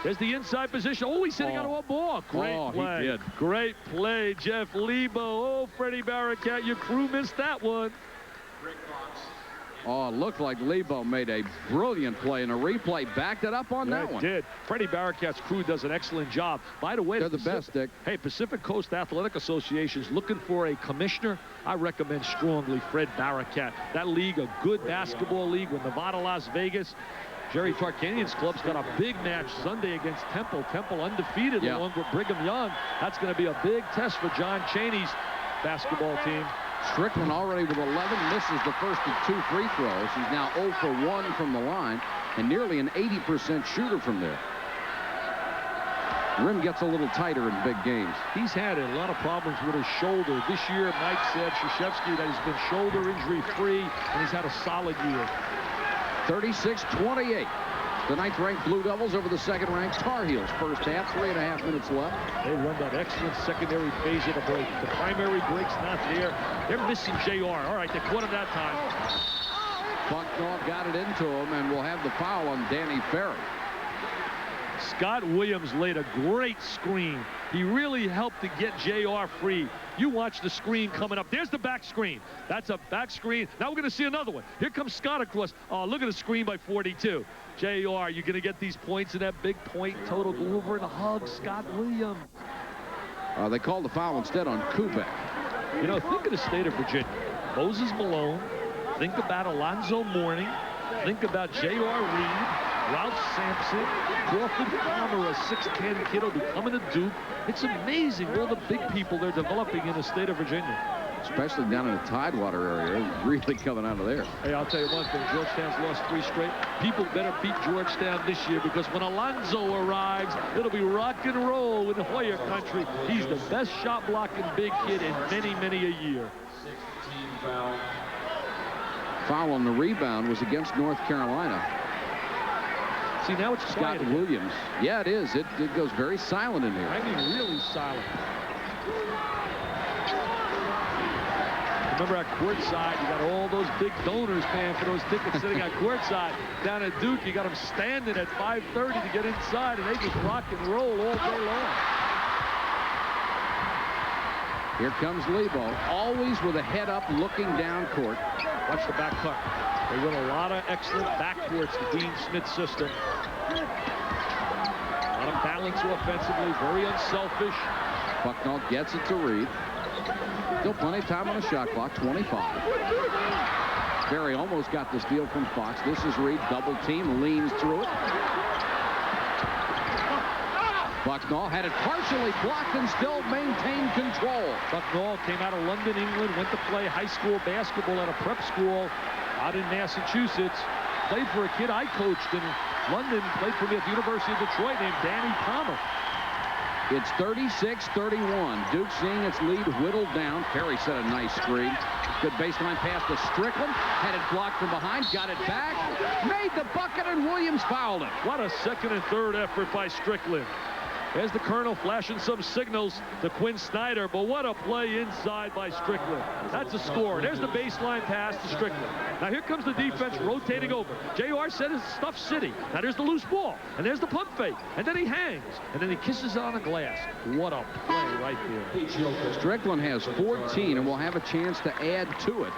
There's the inside position. Oh, he's sitting on a ball. Great play. He did. Great play, Jeff Lebo. Oh, Freddie Barracat, your crew missed that one. Oh, it looked like Lebo made a brilliant play, and a replay backed it up on that one. It did. Freddie Barracat's crew does an excellent job. By the way, they're the best, Dick. Hey, Pacific Coast Athletic Association's looking for a commissioner. I recommend strongly Fred Barracat. That league, a good basketball league with Nevada, Las Vegas. Jerry Tarkanian's club's got a big match Sunday against Temple. Temple undefeated along with Brigham Young. That's going to be a big test for John Chaney's basketball team. Strickland already with 11, misses the first of 2 free throws. He's now 0 for 1 from the line, and nearly an 80% shooter from there. Rim gets a little tighter in big games. He's had a lot of problems with his shoulder. This year, Mike said, Krzyzewski, that he's been shoulder injury free, and he's had a solid year. 36-28. The 9th-ranked Blue Devils over the 2nd-ranked Tar Heels. First half, 3.5 minutes left. They run that excellent secondary phase of the break. The primary break's not there. They're missing JR. All right, they caught him that time. BUCKNALL got it into him, and we'll have the foul on Danny Ferry. Scott Williams laid a great screen. He really helped to get JR free. You watch the screen coming up. There's the back screen. That's a back screen. Now we're going to see another one. Here comes Scott across. Oh, look at the screen by 42. JR, you're going to get these points in that big point total. Go over and hug Scott Williams. They called the foul instead on Kubek. You know, think of the state of Virginia. Moses Malone. Think about Alonzo Mourning. Think about J.R. Reid, Ralph Sampson, Crawford Palmer, a 6'10 kid will be coming to Duke. It's amazing all the big people they're developing in the state of Virginia. Especially down in the Tidewater area, really coming out of there. Hey, I'll tell you one thing, Georgetown's lost 3 straight. People better beat Georgetown this year, because when Alonzo arrives, it'll be rock and roll in Hoyer country. He's the best shot blocking big kid in many, many a year. 16 foul. Foul on the rebound was against North Carolina. See, now it's Scott Williams. Yeah, it is. It goes very silent in here. I mean, really silent. Remember at courtside, you got all those big donors paying for those tickets sitting at courtside. Down at Duke, you got them standing at 5:30 to get inside, and they just rock and roll all day long. Here comes Lebo, always with a head up, looking down court. Watch the back cut. They run a lot of excellent backcourts, the Dean Smith system. A lot of balance offensively, very unselfish. BUCKNALL gets it to Reid. Still plenty of time on the shot clock, 25. Ferry almost got the steal from Fox. This is Reid, double team, leans through it. BUCKNALL had it partially blocked and still maintained control. BUCKNALL came out of London, England, went to play high school basketball at a prep school out in Massachusetts. played for a kid I coached in London, played for me at the University of Detroit, named Danny Palmer. It's 36-31. Duke seeing its lead whittled down. Ferry set a nice screen. Good baseline pass to Strickland. Had it blocked from behind. Got it back. Made the bucket, and Williams fouled it. What a second and third effort by Strickland. There's the Colonel flashing some signals to Quinn Snyder, but what a play inside by Strickland. That's a score. There's the baseline pass to Strickland. Now here comes the defense rotating over. JR said it's Stuff City. Now there's the loose ball, and there's the pump fake, and then he hangs, and then he kisses it on the glass. What a play right there. Strickland has 14 and will have a chance to add to it.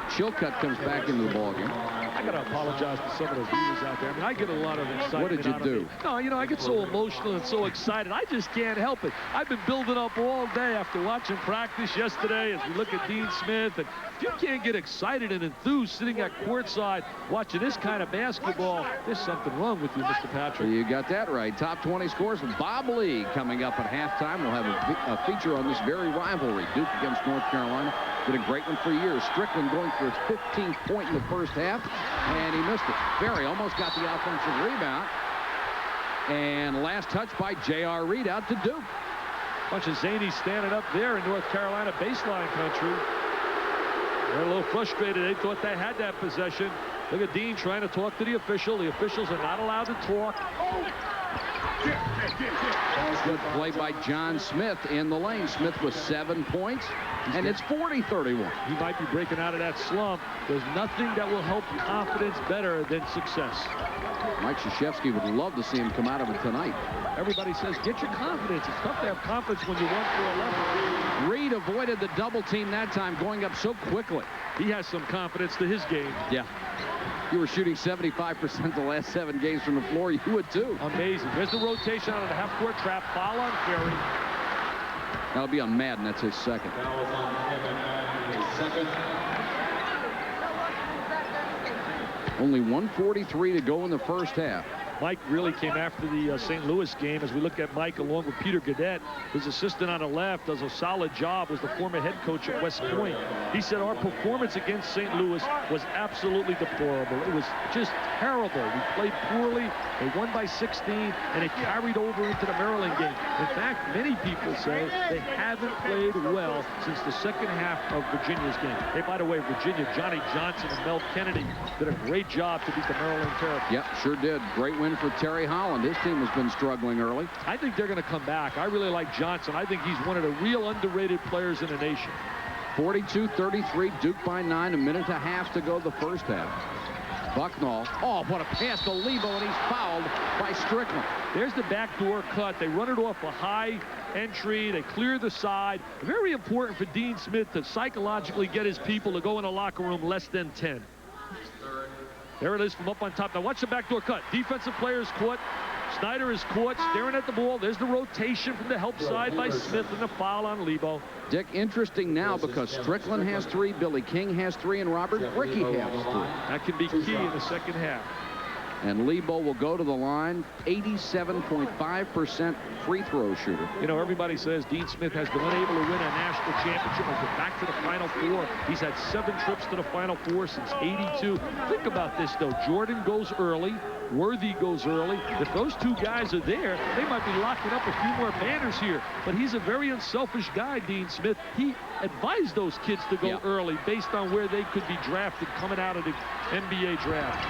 Chilcutt comes back into the ballgame. I got to apologize to some of the viewers out there. I mean, I get a lot of excitement. What did you do? No, you know, I get so emotional and so excited. I just can't help it. I've been building up all day after watching practice yesterday as we look at Dean Smith. And if you can't get excited and enthused sitting at courtside watching this kind of basketball, there's something wrong with you, Mr. Patrick. You got that right. Top 20 scores with Bob Lee coming up at halftime. We'll have a feature on this very rivalry. Duke against North Carolina. Been a great one for years. Strickland going for his 15th point in the first half, and he missed it. Ferry almost got the offensive rebound. And last touch by J.R. Reid out to Duke. Bunch of zanies standing up there in North Carolina baseline country. They're a little frustrated. They thought they had that possession. Look at Dean trying to talk to the official. The officials are not allowed to talk. Good play by John Smith in the lane. Smith with 7 points, and it's 40-31. He might be breaking out of that slump. There's nothing that will help confidence better than success. Mike Krzyzewski would love to see him come out of it tonight. Everybody says, get your confidence. It's tough to have confidence when you 1 for 11. Reid avoided the double team that time, going up so quickly. He has some confidence to his game. Yeah. You were shooting 75% the last 7 games from the floor. You would too. Amazing. There's the rotation on the half-court trap. Foul on Ferry. That'll be on Madden. That's his second. Only 1:43 to go in the first half. Mike really came after the St. Louis game. As we look at Mike along with Peter Gaudette, his assistant on the left, does a solid job, was the former head coach at West Point. He said our performance against St. Louis was absolutely deplorable. It was just terrible. We played poorly. They won by 16, and it carried over into the Maryland game. In fact, many people say they haven't played well since the second half of Virginia's game. Hey, by the way, Virginia, Johnny Johnson and Mel Kennedy did a great job to beat the Maryland Terrapins. Yep, sure did. Great win for Terry Holland. His team has been struggling early. I think they're going to come back. I really like Johnson. I think he's one of the real underrated players in the nation. 42-33, Duke by 9, a minute and a half to go the first half. Bucknall. Oh, what a pass to Lebo, and he's fouled by Strickland. There's the backdoor cut. They run it off a high entry. They clear the side. Very important for Dean Smith to psychologically get his people to go in the locker room less than 10. There it is from up on top. Now watch the backdoor cut. Defensive players caught. Snyder is caught staring at the ball. There's the rotation from the help side by Smith and the foul on Lebo. Dick, interesting now because Strickland has 3, Billy King has 3, and Robert Brickey has 3. That can be key in the second half. And Lebo will go to the line, 87.5% free throw shooter. You know, everybody says Dean Smith has been unable to win a national championship or get back to the Final Four. He's had 7 trips to the Final Four since '82. Think about this, though. Jordan goes early. Worthy goes early. If those 2 guys are there, they might be locking up a few more banners here. But he's a very unselfish guy, Dean Smith. He advised those kids to go early based on where they could be drafted coming out of the NBA draft.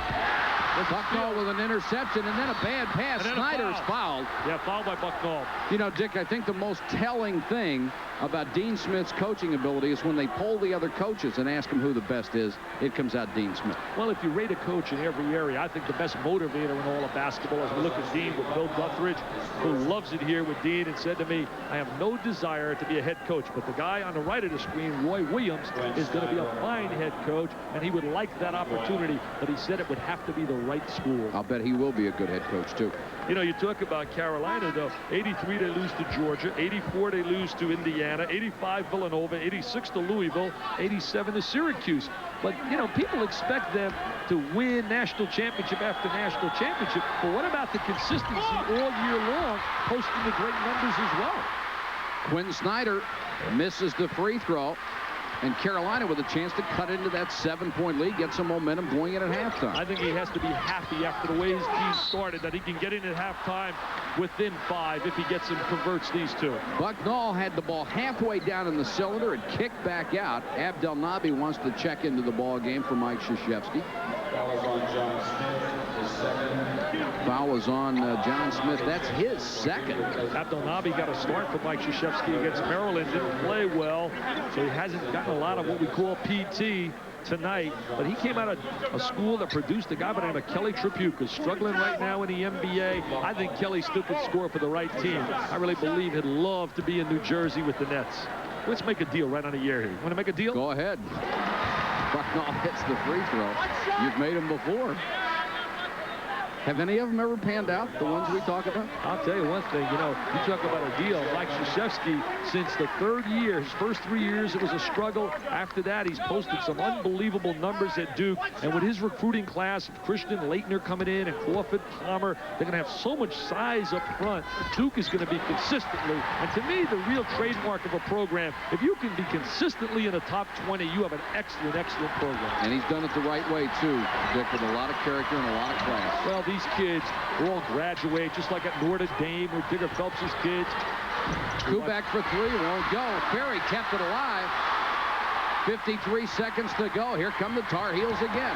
Bucknall with an interception and then a bad pass. Snyder's fouled. Yeah, fouled by Bucknall. You know, Dick, I think the most telling thing about Dean Smith's coaching ability is when they poll the other coaches and ask them who the best is, it comes out Dean Smith. Well, if you rate a coach in every area, I think the best motivator in all of basketball, as we look at Dean with Bill Guthridge, who loves it here with Dean and said to me, I have no desire to be a head coach, but the guy on the right of the screen, Roy Williams, is going to be a fine head coach, and he would like that opportunity, but he said it would have to be the right school. I'll bet he will be a good head coach, too. You know, you talk about Carolina, though. 83, they lose to Georgia. 84, they lose to Indiana. 85, Villanova. 86 to Louisville. 87 to Syracuse. But, you know, people expect them to win national championship after national championship. But what about the consistency all year long, posting the great numbers as well? Quinn Snyder misses the free throw. And Carolina with a chance to cut into that 7-point lead, get some momentum going in at halftime. I think he has to be happy after the way his team started that he can get in at halftime within 5 if he gets and converts these two. Bucknall had the ball halfway down in the cylinder and kicked back out. Abdelnaby wants to check into the ball game for Mike Krzyzewski. Foul is on John Smith, his second. Foul is on John Smith. That's his second. Abdelnaby got a start for Mike Krzyzewski against Maryland. Didn't play well, so he hasn't gotten a lot of what we call PT tonight. But he came out of a school that produced a guy by the name of Kelly Tripuk, who's struggling right now in the NBA. I think Kelly still could score for the right team. I really believe he'd love to be in New Jersey with the Nets. Let's make a deal right on a year here. You want to make a deal? Go ahead. Bucknall hits the free throw. You've made them before. Have any of them ever panned out, the ones we talk about? I'll tell you one thing, you know, you talk about a deal. Mike Krzyzewski, since the 3rd year, his first 3 years, it was a struggle. After that, he's posted some unbelievable numbers at Duke. And with his recruiting class of Christian Laettner coming in and Crawford Palmer, they're going to have so much size up front. Duke is going to be consistently, and to me, the real trademark of a program, if you can be consistently in the top 20, you have an excellent, excellent program. And he's done it the right way, too, Dick, with a lot of character and a lot of class. Well, these kids all graduate, just like at Notre Dame or Digger Phelps' kids. Kubek for 3, won't go. Ferry kept it alive. 53 seconds to go. Here come the Tar Heels again.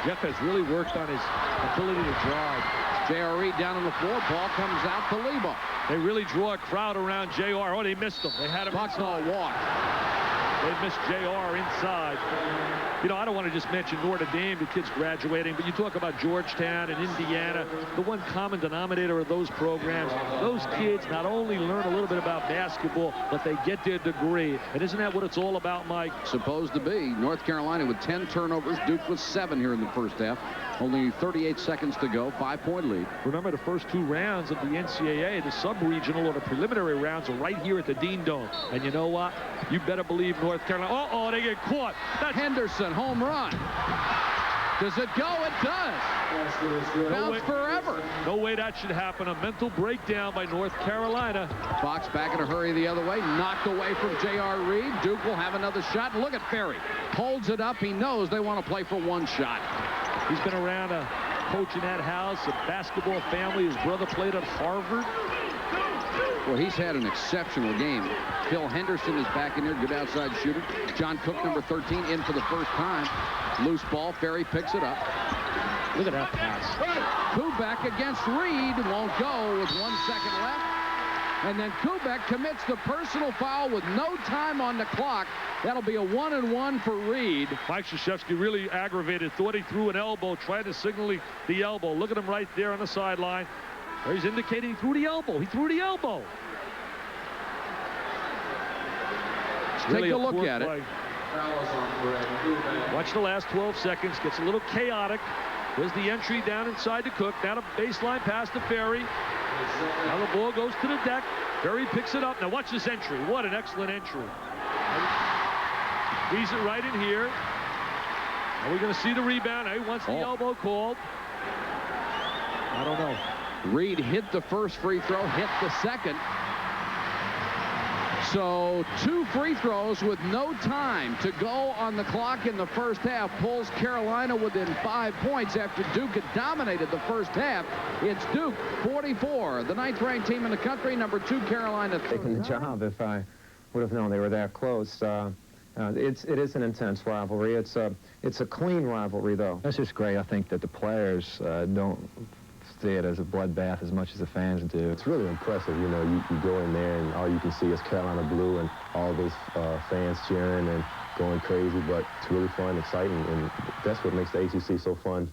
Jeff has really worked on his ability to drive. J.R. Reid down on the floor. Ball comes out to Lebo. They really draw a crowd around J.R. Oh, they missed him. They had him Bucknall walk. They missed J.R. inside. You know, I don't want to just mention Notre Dame, the kids graduating, but you talk about Georgetown and Indiana, the one common denominator of those programs, those kids not only learn a little bit about basketball, but they get their degree. And isn't that what it's all about, Mike? Supposed to be. North Carolina with 10 turnovers. Duke with 7 here in the first half. Only 38 seconds to go. 5-point lead. Remember, the first 2 rounds of the NCAA, the sub-regional or the preliminary rounds are right here at the Dean Dome. And you know what? You better believe North Carolina. Uh-oh, they get caught. That's Henderson, home run. Does it go? It does. Bounce forever. No way that should happen. A mental breakdown by North Carolina. Fox back in a hurry the other way. Knocked away from J.R. Reid. Duke will have another shot. Look at Ferry. Holds it up. He knows they want to play for one shot. He's been around a coach in that house, a basketball family. His brother played at Harvard. Well, he's had an exceptional game. Phil Henderson is back in here, good outside shooter. John Cook, number 13, in for the first time. Loose ball, Ferry picks it up. Look at that pass. Kubek against Reid, won't go with 1 second left. And then Kubek commits the personal foul with no time on the clock. That'll be a 1-and-1 for Reid. Mike Krzyzewski really aggravated, thought he threw an elbow, tried to signal the elbow. Look at him right there on the sideline. He's indicating he threw the elbow. He threw the elbow. Take a look at it. Watch the last 12 seconds. Gets a little chaotic. There's the entry down inside to Cook. Down a baseline pass to Ferry. Now the ball goes to the deck. Ferry picks it up. Now watch this entry. What an excellent entry. He's it right in here. Are we going to see the rebound? He wants the elbow called. I don't know. Reid hit the first free throw, hit the second. So 2 free throws with no time to go on the clock in the first half pulls Carolina within 5 points after Duke had dominated the first half. It's Duke 44, the 9th-ranked team in the country, number 2 Carolina. Taking the job if I would have known they were that close. It is an intense rivalry. It's a clean rivalry, though. That's just great. I think that the players don't see it as a bloodbath as much as the fans do. It's really impressive. You know, you go in there and all you can see is Carolina blue and all those fans cheering and going crazy, but it's really fun, exciting, and that's what makes the ACC so fun,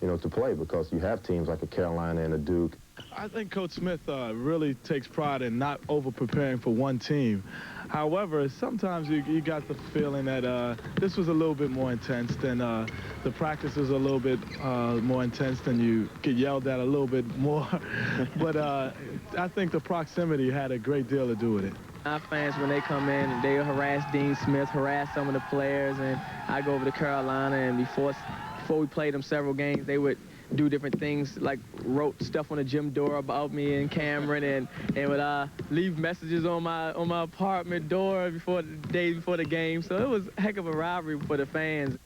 you know, to play, because you have teams like a Carolina and a Duke. I think Coach Smith really takes pride in not over-preparing for one team. However, sometimes you got the feeling that this was a little bit more intense than the practice was a little bit more intense than you get yelled at a little bit more. But I think the proximity had a great deal to do with it. Our fans, when they come in, they'll harass Dean Smith, harass some of the players, and I go over to Carolina, and before we played them several games, they would do different things, like wrote stuff on the gym door about me and Cameron, and would leave messages on my apartment door before the day before the game. So it was a heck of a rivalry for the fans.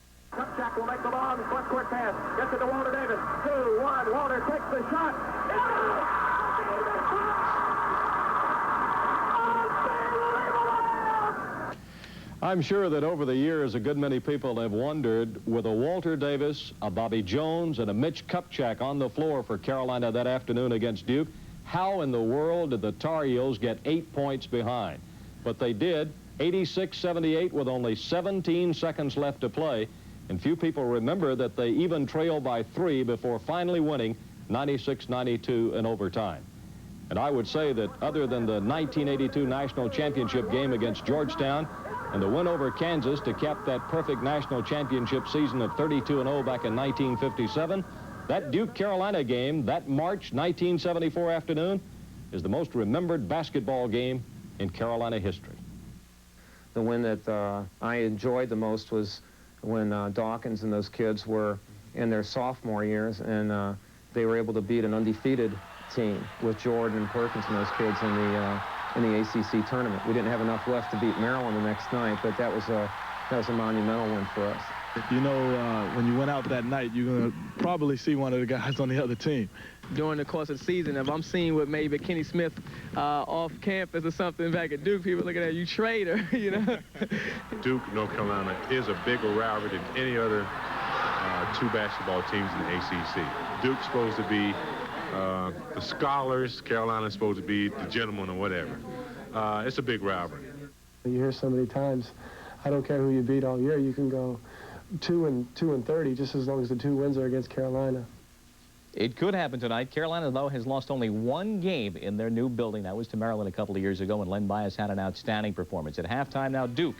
Jack will make the long front court pass. Gets it to Walter Davis. 2-1. Walter takes the shot. I'm sure that over the years, a good many people have wondered, with a Walter Davis, a Bobby Jones, and a Mitch Kupchak on the floor for Carolina that afternoon against Duke, how in the world did the Tar Heels get 8 points behind? But they did, 86-78 with only 17 seconds left to play, and few people remember that they even trailed by 3 before finally winning 96-92 in overtime. And I would say that other than the 1982 National Championship game against Georgetown and the win over Kansas to cap that perfect national championship season of 32-0 back in 1957, that Duke-Carolina game, that March 1974 afternoon, is the most remembered basketball game in Carolina history. The win that I enjoyed the most was when Dawkins and those kids were in their sophomore years, and they were able to beat an undefeated team with Jordan and Perkins and those kids in the ACC tournament. We didn't have enough left to beat Maryland the next night, but that was a monumental win for us. You know, when you went out that night, you're going to probably see one of the guys on the other team. During the course of the season, if I'm seeing with maybe Kenny Smith off campus or something back at Duke, people looking at you traitor, you know. Duke, North Carolina is a bigger rivalry than any other two basketball teams in the ACC. Duke's supposed to be the scholars, Carolina's supposed to be the gentlemen or whatever. It's a big rivalry. You hear so many times, I don't care who you beat all year, you can go 2-30 just as long as the 2 wins are against Carolina. It could happen tonight. Carolina, though, has lost only 1 game in their new building. That was to Maryland a couple of years ago, and Len Bias had an outstanding performance. At halftime now, Duke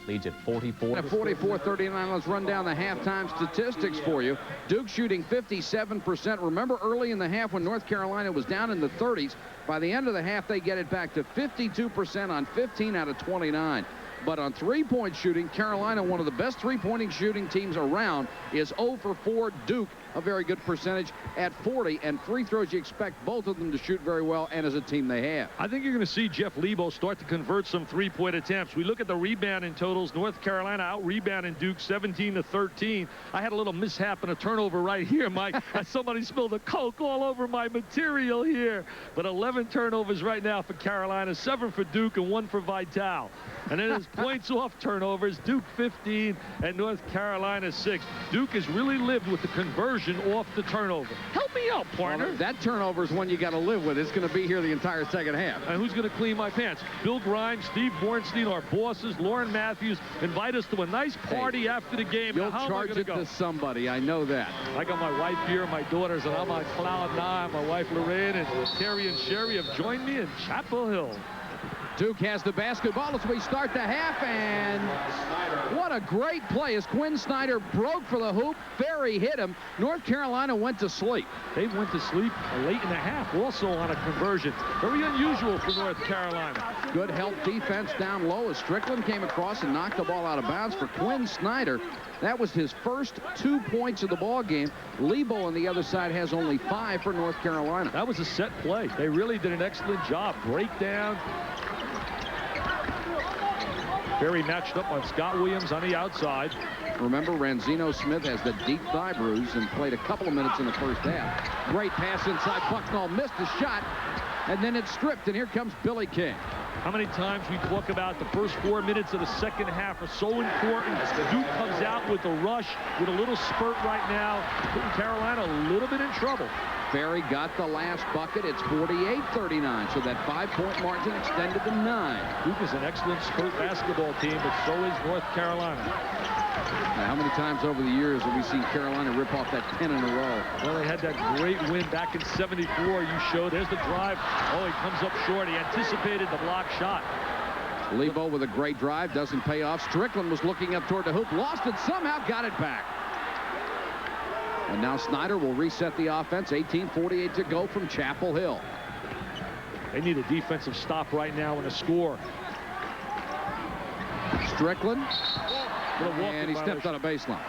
leads at 44. At 44-39, let's run down the halftime statistics for you. Duke shooting 57%. Remember early in the half when North Carolina was down in the 30s. By the end of the half, they get it back to 52% on 15 out of 29. But on three-point shooting, Carolina, one of the best three-pointing shooting teams around, is 0 for 4. Duke, a very good percentage at 40. And free throws, you expect both of them to shoot very well, and as a team they have. I think you're going to see Jeff Lebo start to convert some three-point attempts. We look at the rebounding totals. North Carolina out-rebounding Duke 17-13. I had a little mishap and a turnover right here, Mike. Somebody spilled a Coke all over my material here. But 11 turnovers right now for Carolina, 7 for Duke and 1 for Vital. And then his points off turnovers, Duke 15 and North Carolina 6. Duke has really lived with the conversion off the turnover. Help me out, partner. Well, that turnover is one you got to live with. It's going to be here the entire second half. And who's going to clean my pants? Bill Grimes, Steve Bornstein, our bosses, Lauren Matthews, invite us to a nice party after the game. You'll How charge it to somebody. I know that. I got my wife here, my daughters, and I'm on cloud 9. My wife Lorraine and Terry and Sherry have joined me in Chapel Hill. Duke has the basketball as we start the half, and what a great play as Quinn Snyder broke for the hoop. Ferry hit him. North Carolina went to sleep. They went to sleep late in the half also on a conversion. Very unusual for North Carolina. Good help defense down low as Strickland came across and knocked the ball out of bounds for Quinn Snyder. That was his first 2 points of the ball game. Lebo on the other side has only 5 for North Carolina. That was a set play. They really did an excellent job. Breakdown. Ferry matched up on Scott Williams on the outside. Remember, Ranzino Smith has the deep thigh bruise and played a couple of minutes in the first half. Great pass inside. Bucknall missed a shot, and then it's stripped, and here comes Billy King. How many times we talk about the first 4 minutes of the second half are so important. Duke comes out with a rush, with a little spurt right now, putting Carolina a little bit in trouble. Ferry got the last bucket. It's 48-39, so that 5-point margin extended to 9. Duke is an excellent spurt basketball team, but so is North Carolina. Now, how many times over the years have we seen Carolina rip off that 10 in a row? Well, they had that great win back in '74. You showed. There's the drive. Oh, he comes up short. He anticipated the block shot. Lebo with a great drive. Doesn't pay off. Strickland was looking up toward the hoop. Lost it. Somehow got it back. And now Snyder will reset the offense. 18:48 to go from Chapel Hill. They need a defensive stop right now and a score. Strickland. And he stepped on a baseline.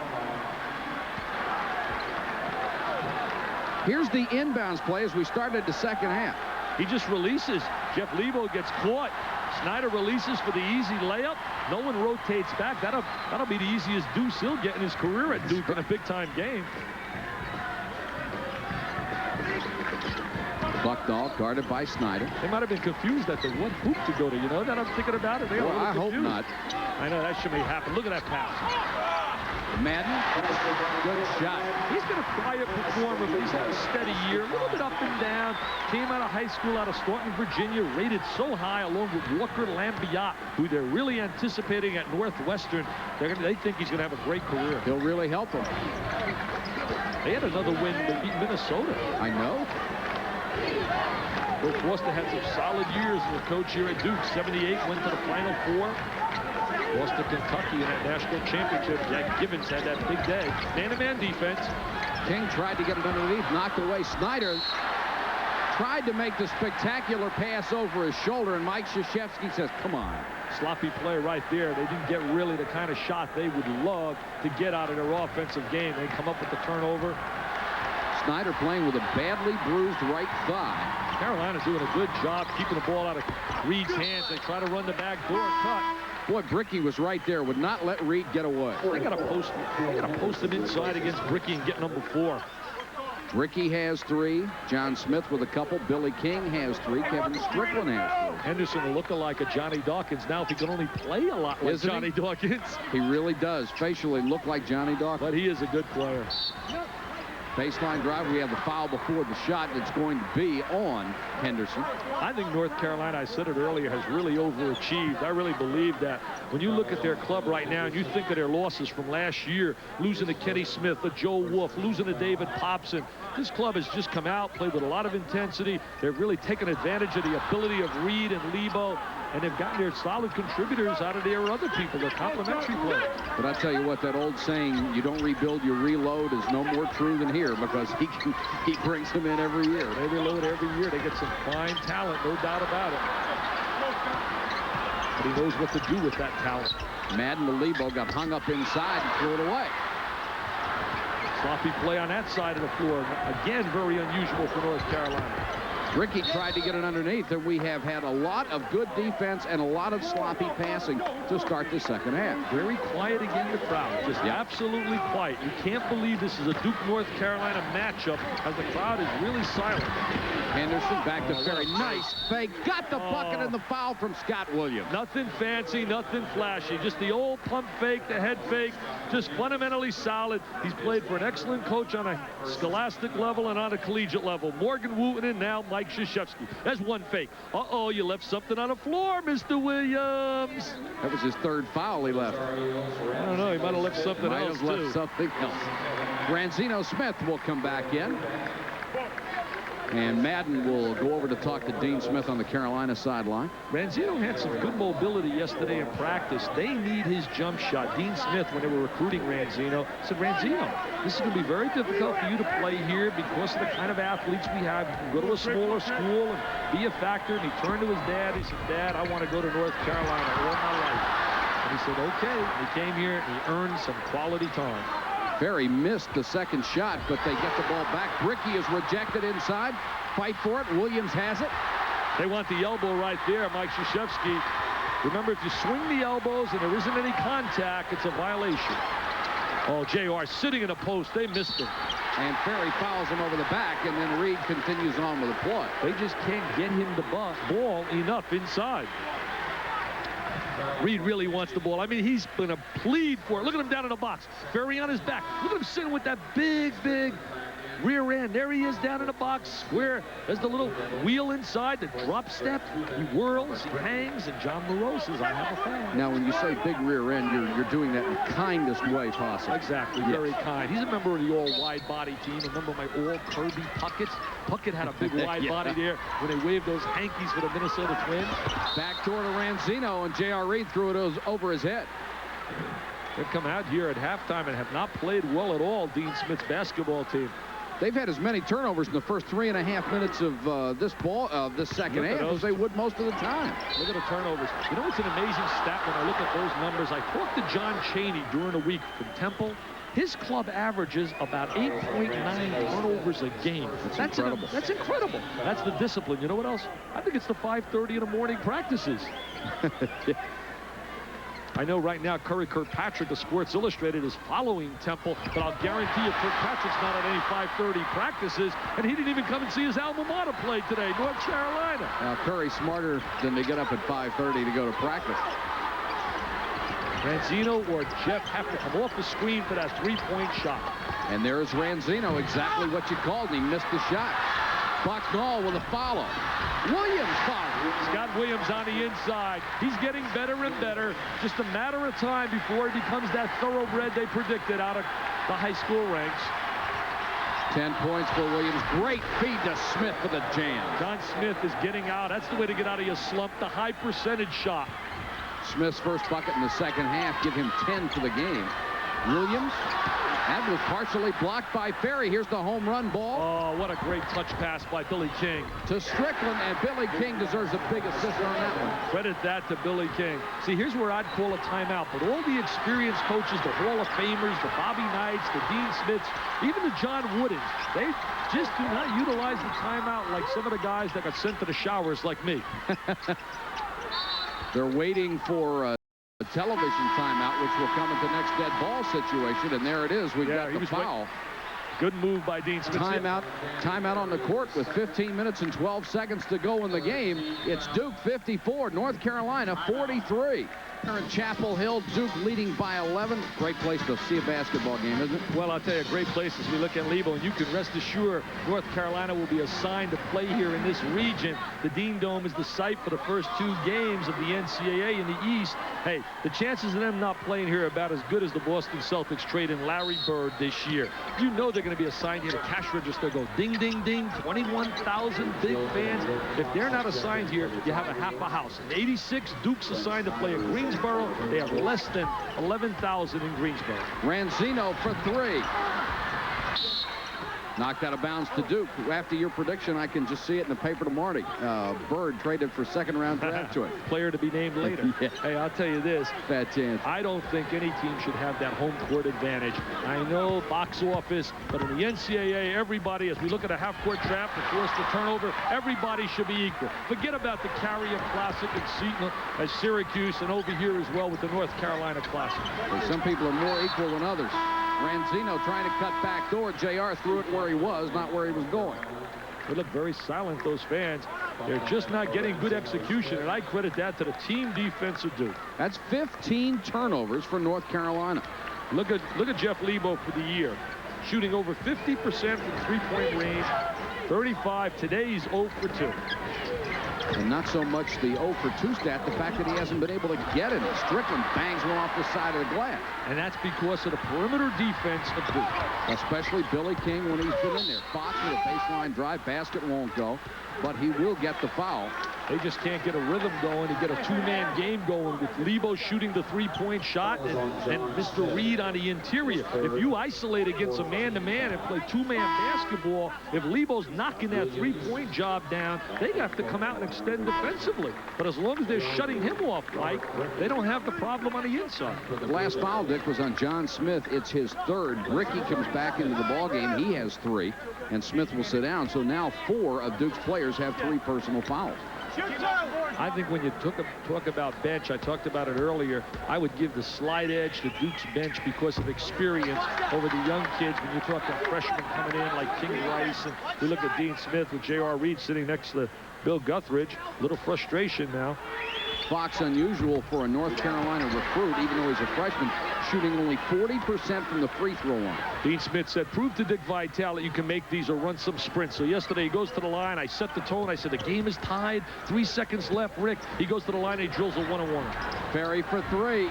Here's the inbounds play as we started the second half. He just releases. Jeff Lebo gets caught. Snyder releases for the easy layup. No one rotates back. That'll be the easiest deuce he'll get in his career at Duke in a big-time game. BUCKNALL guarded by Snyder. They might have been confused at the what hoop to go to. You know that I'm thinking about it? They Well, I hope not. I know, that shouldn't happen. Look at that pass. Madden, good shot. He's been a quiet performer, but he's had a steady year. A little bit up and down. Came out of high school out of Staunton, Virginia, rated so high along with Walker Lambiat, who they're really anticipating at Northwestern. They think he's going to have a great career. He'll really help them. They had another win. They beat Minnesota. I know. Bill Foster had some solid years as a coach here at Duke. 78, went to the Final Four. Lost to Kentucky in that national championship. Jack Gibbons had that big day. Man-to-man defense. King tried to get it underneath, knocked away. Snyder tried to make the spectacular pass over his shoulder, and Mike Krzyzewski says, come on. Sloppy play right there. They didn't get really the kind of shot they would love to get out of their offensive game. They come up with the turnover. Snyder playing with a badly bruised right thigh. Carolina's doing a good job keeping the ball out of Reid's hands. They try to run the back door cut. Boy, Brickey was right there. Would not let Reid get away. They got to post him inside against Brickey and get number 4. Brickey has 3. John Smith with a couple. Billy King has 3. Kevin Strickland has 3. Henderson will look like a Johnny Dawkins now if he can only play a lot like Johnny Dawkins. He really does. Facially look like Johnny Dawkins. But he is a good player. Baseline drive. We have the foul before the shot that's going to be on Henderson. I think North Carolina, I said it earlier, has really overachieved. I really believe that. When you look at their club right now and you think of their losses from last year, losing to Kenny Smith, to Joe Wolf, losing to David Popson, this club has just come out, played with a lot of intensity. They've really taken advantage of the ability of Reid and Lebo, and they've gotten their solid contributors out of their other people, their complementary play. But I tell you what, that old saying, you don't rebuild, you reload, is no more true than here, because he brings them in every year. They reload every year. They get some fine talent, no doubt about it. But he knows what to do with that talent. Madden to Lebo got hung up inside and threw it away. Sloppy play on that side of the floor. Again, very unusual for North Carolina. Brickey tried to get it underneath, and we have had a lot of good defense and a lot of sloppy passing to start the second half. Very quiet again, the crowd. Just absolutely quiet. You can't believe this is a Duke-North Carolina matchup as the crowd is really silent. Henderson back to Ferry. Nice fake. Got the bucket and the foul from Scott Williams. Nothing fancy, nothing flashy. Just the old pump fake, the head fake. Just fundamentally solid. He's played for an excellent coach on a scholastic level and on a collegiate level. Morgan Wooten and now Mike Krzyzewski. That's one fake. Uh-oh, you left something on the floor, Mr. Williams. That was his 3rd foul he left. I don't know. He might have left something else, Might have left something else. Ranzino Smith will come back in. And Madden will go over to talk to Dean Smith on the Carolina sideline. Ranzino had some good mobility yesterday in practice. They need his jump shot. Dean Smith, when they were recruiting Ranzino, said, Ranzino, this is going to be very difficult for you to play here because of the kind of athletes we have. You can go to a smaller school and be a factor. And he turned to his dad. He said, Dad, I want to go to North Carolina all my life. And he said, okay. And he came here and he earned some quality time. Ferry missed the second shot, but they get the ball back. Brickey is rejected inside. Fight for it. Williams has it. They want the elbow right there, Mike Krzyzewski. Remember, if you swing the elbows and there isn't any contact, it's a violation. Oh, JR sitting in a post. They missed him. And Ferry fouls him over the back, and then Reid continues on with the play. They just can't get him the ball enough inside. Reid really wants the ball. I mean, he's going to plead for it. Look at him down in the box. Ferry on his back. Look at him sitting with that big rear end. There he is down in the box square. There's the little wheel inside, the drop step. He whirls, he hangs, and John Moreau says, I have a foul. Now, when you say big rear end, you're doing that in the kindest way possible. Exactly, very kind. He's a member of the all-wide body team. A member of my all-Kirby Puckett. Puckett had a big wide body there when they waved those hankies for the Minnesota Twins. Backdoor to Ranzino, and J.R. Reid threw it over his head. They've come out here at halftime and have not played well at all, Dean Smith's basketball team. They've had as many turnovers in the first 3.5 minutes of this second half as they would most of the time. Look at the turnovers. You know, it's an amazing stat when I look at those numbers. I talked to John Chaney during the week from Temple. His club averages about 8.9 turnovers a game. That's incredible. That's incredible. That's the discipline. You know what else? I think it's the 5:30 in the morning practices. I know right now Kirkpatrick of Sports Illustrated is following Temple, but I'll guarantee you Kirkpatrick's not at any 5:30 practices, and he didn't even come and see his alma mater play today, North Carolina. Now, Curry's smarter than to get up at 5:30 to go to practice. Ranzino or Jeff have to come off the screen for that three-point shot. And there's Ranzino, exactly what you called. He missed the shot. BUCKNALL with a follow. Williams follows. Scott Williams on the inside. He's getting better and better. Just a matter of time before he becomes that thoroughbred they predicted out of the high school ranks. 10 points for Williams. Great feed to Smith for the jam. John Smith is getting out. That's the way to get out of your slump. The high percentage shot. Smith's first bucket in the second half. Give him 10 for the game. Williams. That was partially blocked by Ferry. Here's the home run ball. Oh, what a great touch pass by Billy King. To Strickland, and Billy King deserves a big assist on that one. Credit that to Billy King. See, here's where I'd call a timeout. But all the experienced coaches, the Hall of Famers, the Bobby Knights, the Dean Smiths, even the John Woodens, they just do not utilize the timeout like some of the guys that got sent to the showers like me. They're waiting for a television timeout, which will come at the next dead ball situation, and there it is. We've got the foul. Good move by Dean Smith. Timeout on the court with 15 minutes and 12 seconds to go in the game. It's Duke 54, North Carolina 43. Here in Chapel Hill, Duke leading by 11. Great place to see a basketball game, isn't it? Well, I'll tell you, a great place as we look at Lebo, and you can rest assured North Carolina will be assigned to play here in this region. The Dean Dome is the site for the first two games of the NCAA in the East. Hey, the chances of them not playing here are about as good as the Boston Celtics trade in Larry Bird this year. You know they're going to be assigned here. The cash register go ding, ding, ding. 21,000 big fans. If they're not assigned here, you have a half a house. In 86, Duke's assigned to play at Greensboro. They have less than 11,000 in Greensboro. Ranzino for three. Knocked out of bounds to Duke. After your prediction, I can just see it in the paper tomorrow. Bird traded for second-round draft choice. Player to be named later. Yeah. Hey, I'll tell you this. Bad chance. I don't think any team should have that home court advantage. I know box office, but in the NCAA, everybody, as we look at a half-court trap to force the turnover, everybody should be equal. Forget about the Carrier Classic at Seton, at Syracuse, and over here as well with the North Carolina Classic. Well, some people are more equal than others. Ranzino trying to cut back door. JR threw it where he was, not where he was going. They look very silent, those fans. They're just not getting good execution, and I credit that to the team defense of Duke. That's 15 turnovers for North Carolina. Look at Jeff Lebo for the year. Shooting over 50% from three-point range, 35. Today he's 0 for 2. And not so much the 0 for 2 stat, the fact that he hasn't been able to get it. Strickland bangs one off the side of the glass. And that's because of the perimeter defense of Duke. Especially Billy King when he's been in there. Fox with a baseline drive. Basket won't go, but he will get the foul. They just can't get a rhythm going to get a two-man game going with Lebo shooting the three-point shot and Mr. Reid on the interior. If you isolate against a man-to-man and play two-man basketball, if Lebo's knocking that three-point job down, they have to come out and extend defensively. But as long as they're shutting him off, Mike, they don't have the problem on the inside. The last foul, Dick, was on John Smith. It's his third. Brickey comes back into the ballgame. He has 3, and Smith will sit down. So now 4 of Duke's players have 3 personal fouls. I think when you talk about bench, I talked about it earlier, I would give the slight edge to Duke's bench because of experience over the young kids. When you talk about freshmen coming in like King Rice, and we look at Dean Smith with J.R. Reid sitting next to Bill Guthridge. A little frustration now. Fox, unusual for a North Carolina recruit, even though he's a freshman, shooting only 40% from the free throw line. Dean Smith said, prove to Dick Vitale that you can make these or run some sprints. So yesterday he goes to the line. I set the tone. I said, the game is tied. 3 seconds left, Rick. He goes to the line. He drills a one-on-one. Ferry for 3.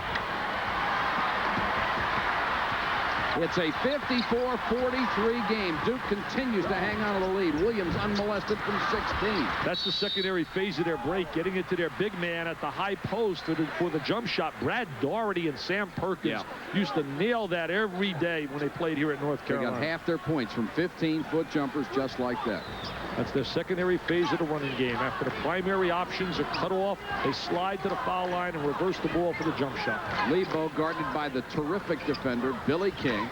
It's a 54-43 game. Duke continues to hang on to the lead. Williams unmolested from 16. That's the secondary phase of their break, getting it to their big man at the high post for the jump shot. Brad Doherty and Sam Perkins used to nail that every day when they played here at North Carolina. They got half their points from 15-foot jumpers just like that. That's their secondary phase of the running game. After the primary options are cut off, they slide to the foul line and reverse the ball for the jump shot. Lebo guarded by the terrific defender, Billy King.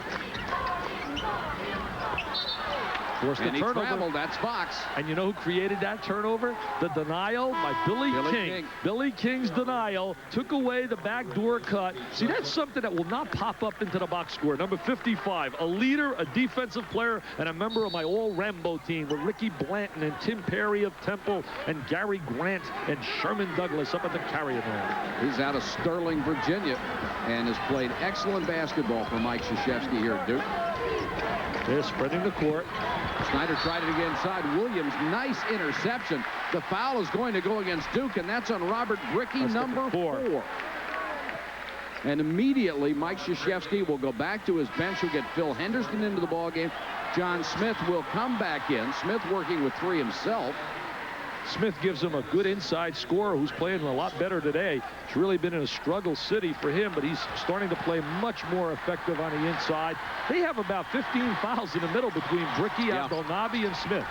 Forced the And he turnover. traveled. That's Fox. And you know who created that turnover? The denial by Billy King. Billy King's denial took away the backdoor cut. See, that's something that will not pop up into the box score. Number 55, a leader, a defensive player, and a member of my all-Rambo team with Ricky Blanton and Tim Perry of Temple and Gary Grant and Sherman Douglas up at the carrier man. He's out of Sterling, Virginia, and has played excellent basketball for Mike Krzyzewski here at Duke. They're spreading the court. Snyder tried it again inside. Williams, nice interception. The foul is going to go against Duke, and that's on Robert Brickey, number 4. And immediately, Mike Krzyzewski will go back to his bench. He'll get Phil Henderson into the ballgame. John Smith will come back in. Smith working with 3 himself. Smith gives him a good inside scorer who's playing a lot better today. It's really been in a struggle city for him, but he's starting to play much more effective on the inside. They have about 15 fouls in the middle between Brickey, Abdelnabi, and Smith.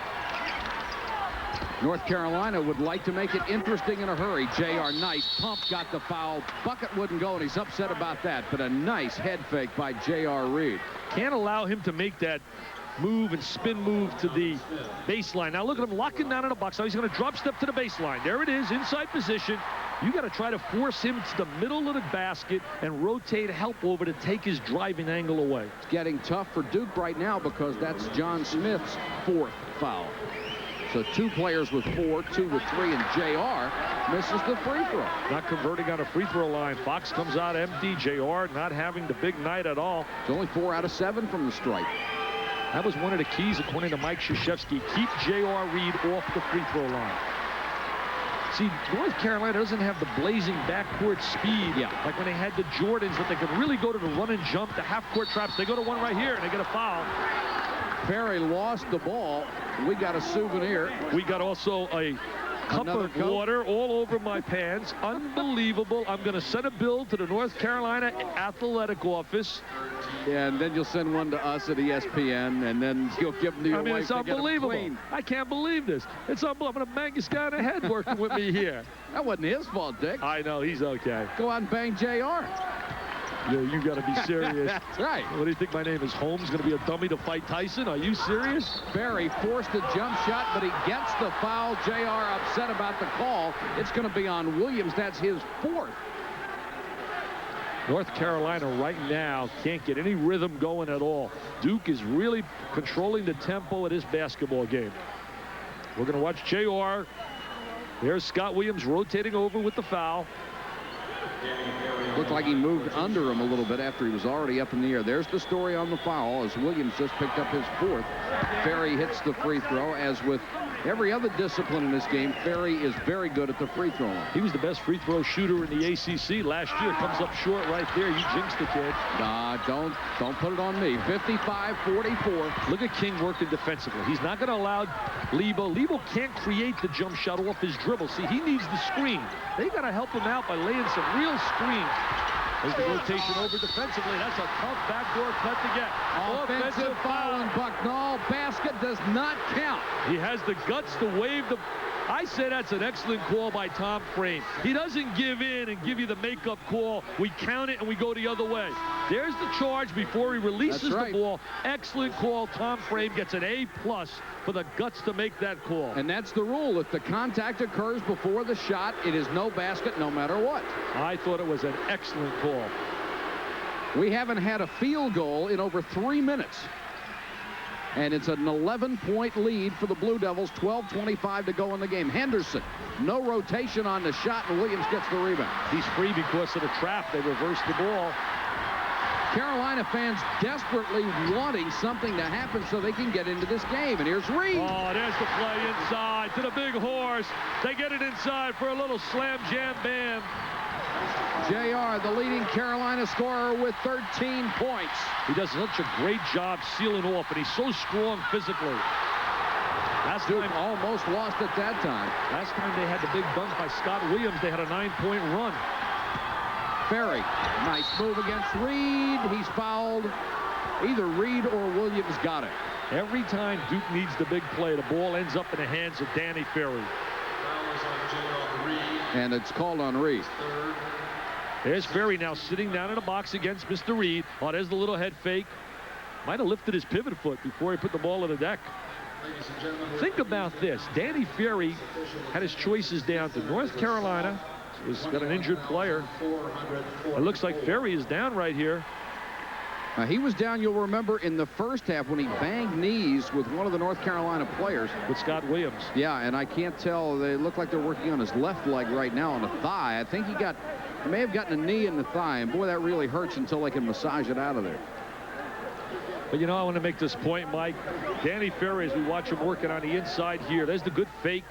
North Carolina would like to make it interesting in a hurry. J.R. Knight pump, got the foul. Bucket wouldn't go, and he's upset about that. But a nice head fake by J.R. Reid. Can't allow him to make that move and spin move to the baseline. Now look at him locking down in the box. Now he's going to drop step to the baseline. There it is, inside position. You got to try to force him to the middle of the basket and rotate help over to take his driving angle away. It's getting tough for Duke right now because that's John Smith's 4th foul. So 2 players with 4, 2 with 3, and JR misses the free throw. Not converting on a free throw line. Fox comes out empty. JR not having the big night at all. It's only 4 out of 7 from the stripe. That was one of the keys, according to Mike Krzyzewski. Keep J.R. Reid off the free throw line. See, North Carolina doesn't have the blazing backcourt speed like when they had the Jordans that they could really go to the run and jump, the half-court traps. They go to one right here, and they get a foul. Ferry lost the ball. We got a souvenir. We got also a cup of water all over my pants. Unbelievable. I'm going to send a bill to the North Carolina Athletic Office. Yeah, and then you'll send one to us at ESPN, and then you'll give them to your wife. It's unbelievable. I can't believe this. It's unbelievable. I'm going to bang this guy in the head working with me here. That wasn't his fault, Dick. I know. He's okay. Go out and bang JR. Yo, you got to be serious. That's right. What do you think my name is? Holmes going to be a dummy to fight Tyson? Are you serious? Ferry forced a jump shot, but he gets the foul. JR upset about the call. It's going to be on Williams. That's his 4th. North Carolina right now can't get any rhythm going at all. Duke is really controlling the tempo of this basketball game. We're going to watch JR. There's Scott Williams rotating over with the foul. Looked like he moved under him a little bit after he was already up in the air. There's the story on the foul as Williams just picked up his 4th. Ferry hits the free throw. As with every other discipline in this game, Ferry is very good at the free throw line. He was the best free throw shooter in the ACC last year. Comes up short right there. You jinxed the kid. Nah, don't put it on me. 55-44. Look at King working defensively. He's not going to allow Lebo. Lebo can't create the jump shot off his dribble. See, he needs the screen. They got to help him out by laying some real screens. There's the rotation over defensively. That's a tough backdoor cut to get. Offensive foul on Bucknall. Basket does not count. He has the guts to wave the... I say that's an excellent call by Tom Frame. He doesn't give in and give you the makeup call. We count it and we go the other way. There's the charge before he releases the ball. Excellent call. Tom Frame gets an A+ for the guts to make that call. And that's the rule. If the contact occurs before the shot, it is no basket no matter what. I thought it was an excellent call. We haven't had a field goal in over 3 minutes. And it's an 11-point lead for the Blue Devils, 12:25 to go in the game. Henderson, no rotation on the shot, and Williams gets the rebound. He's free because of the trap. They reversed the ball. Carolina fans desperately wanting something to happen so they can get into this game. And here's Reid. Oh, there's the play inside to the big horse. They get it inside for a little slam jam bam. JR, the leading Carolina scorer with 13 points. He does such a great job sealing off, and he's so strong physically. Last Duke time almost lost at that time. Last time they had the big dunk by Scott Williams, they had a 9-point run. Ferry, nice move against Reid. He's fouled. Either Reid or Williams got it. Every time Duke needs the big play, the ball ends up in the hands of Danny Ferry. And it's called on Reid. There's Ferry now sitting down in a box against Mr. Reid. Oh, there's the little head fake. Might have lifted his pivot foot before he put the ball on the deck. Think about this. Danny Ferry had his choices down to North Carolina. He's got an injured player. It looks like Ferry is down right here. He was down, you'll remember, in the first half when he banged knees with one of the North Carolina players. With Scott Williams. Yeah, and I can't tell. They look like they're working on his left leg right now on the thigh. I think he may have gotten a knee in the thigh, and boy, that really hurts until they can massage it out of there. But, you know, I want to make this point, Mike. Danny Ferry, as we watch him working on the inside here, there's the good fake.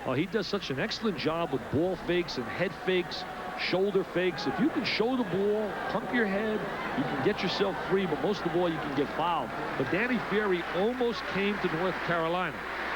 Oh, he does such an excellent job with ball fakes and head fakes, shoulder fakes. If you can show the ball, pump your head, you can get yourself free, but most of all, you can get fouled. But Danny Ferry almost came to North Carolina.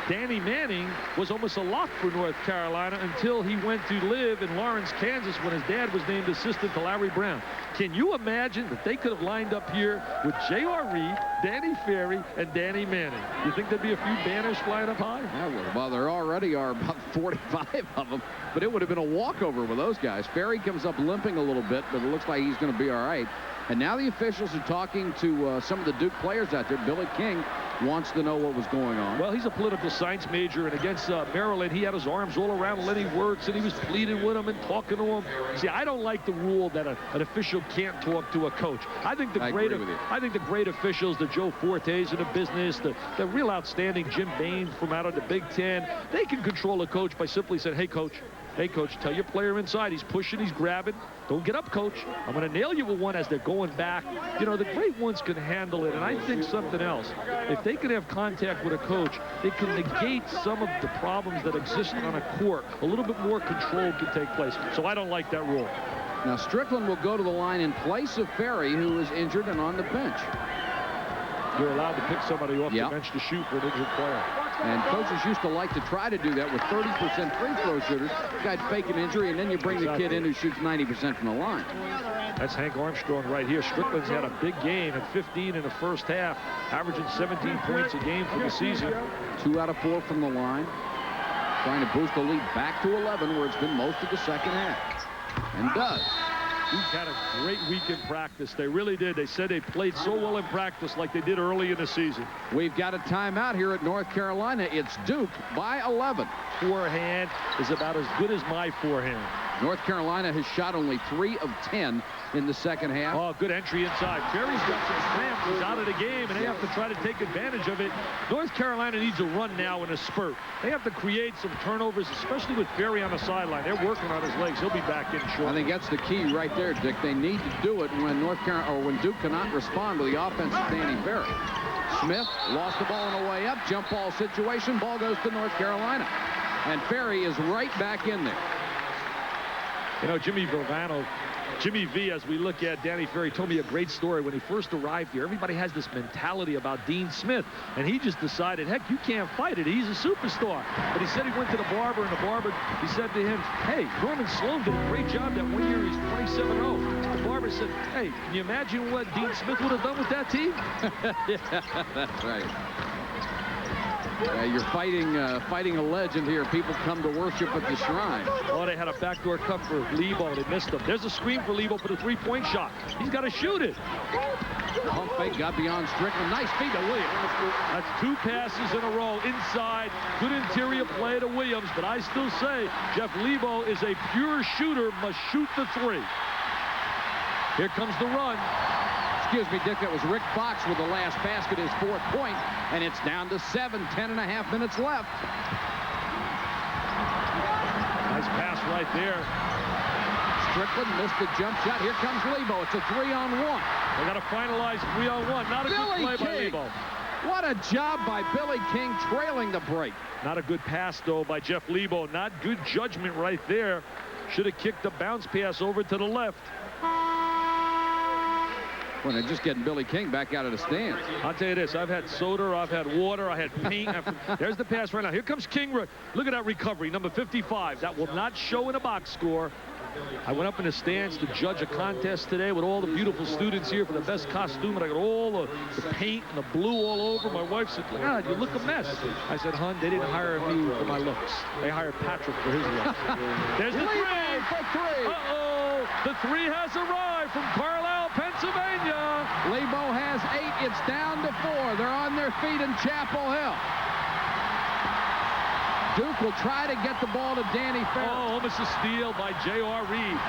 Danny Manning was almost a lock for North Carolina until he went to live in Lawrence, Kansas when his dad was named assistant to Larry Brown. Can you imagine that they could have lined up here with J.R. Reid, Danny Ferry, and Danny Manning? You think there'd be a few banners flying up high? Yeah, well, there already are about 45 of them, but it would have been a walkover with those guys. Ferry comes up limping a little bit, but it looks like he's going to be all right. And now the officials are talking to some of the Duke players out there. Billy King wants to know what was going on. Well, he's a political science major, and against Maryland, he had his arms all around Lenny Wirtz, and he was pleading with him and talking to him. See, I don't like the rule that an official can't talk to a coach. I think the great officials, the Joe Fortes in the business, the real outstanding Jim Bain from out of the Big Ten, they can control a coach by simply saying, hey, coach, tell your player inside. He's pushing, he's grabbing. Don't get up, coach. I'm going to nail you with one as they're going back. You know, the great ones can handle it, and I think something else. If they can have contact with a coach, they can negate some of the problems that exist on a court. A little bit more control can take place. So I don't like that rule. Now, Strickland will go to the line in place of Ferry, who is injured and on the bench. You're allowed to pick somebody off the bench to shoot for an injured player. And coaches used to like to try to do that with 30% free throw shooters. Guy'd fake an injury, and then you bring the kid in who shoots 90% from the line. That's Hank Armstrong right here. Strickland's had a big game at 15 in the first half, averaging 17 points a game for the season. 2 out of 4 from the line. Trying to boost the lead back to 11, where it's been most of the second half. And does. Duke had a great week in practice. They really did. They said they played so well in practice like they did early in the season. We've got a timeout here at North Carolina. It's Duke by 11. Forehand is about as good as my forehand. North Carolina has shot only 3 of 10 in the second half. Oh, good entry inside. Ferry's got some cramp. He's out of the game, and they have to try to take advantage of it. North Carolina needs a run now in a spurt. They have to create some turnovers, especially with Ferry on the sideline. They're working on his legs. He'll be back in short. I think that's the key right there, Dick. They need to do it when North Carolina, or when Duke cannot respond to the offense of Danny Ferry. Smith lost the ball on the way up. Jump ball situation. Ball goes to North Carolina. And Ferry is right back in there. You know, Jimmy V, as we look at Danny Ferry, told me a great story when he first arrived here. Everybody has this mentality about Dean Smith, and he just decided, heck, you can't fight it. He's a superstar. But he said he went to the barber, and the barber, he said to him, hey, Norman Sloan did a great job that one year. He's 27-0. The barber said, hey, can you imagine what Dean Smith would have done with that team? Yeah, that's right. You're fighting a legend here. People come to worship at the shrine. Oh, they had a backdoor cut for Lebo. They missed him. There's a screen for Lebo for the three-point shot. He's got to shoot it. Pump fake got beyond Strickland. Nice feed to Williams. That's 2 passes in a row inside. Good interior play to Williams, but I still say Jeff Lebo is a pure shooter, must shoot the 3. Here comes the run. Excuse me, Dick, that was Rick Fox with the last basket, his 4th point, and it's down to 7, 10.5 minutes left. Nice pass right there. Strickland missed the jump shot. Here comes Lebo. It's a 3-on-1. They got to finalize 3-on-1. Not a good play by Lebo. What a job by Billy King trailing the break. Not a good pass, though, by Jeff Lebo. Not good judgment right there. Should have kicked the bounce pass over to the left. Well, they're just getting Billy King back out of the stands. I'll tell you this. I've had soda. I've had water. I had paint. There's the pass right now. Here comes King. Look at that recovery, number 55. That will not show in a box score. I went up in the stands to judge a contest today with all the beautiful students here for the best costume, and I got all the paint and the blue all over. My wife said, God, you look a mess. I said, hon, they didn't hire me for my looks. They hired Patrick for his looks. There's the 3. For 3. Uh-oh. The 3 has arrived from Carlisle, Pennsylvania. Lebo has 8. It's down to 4. They're on their feet in Chapel Hill. Duke will try to get the ball to Danny Ferry. Oh, almost a steal by J.R. Reid.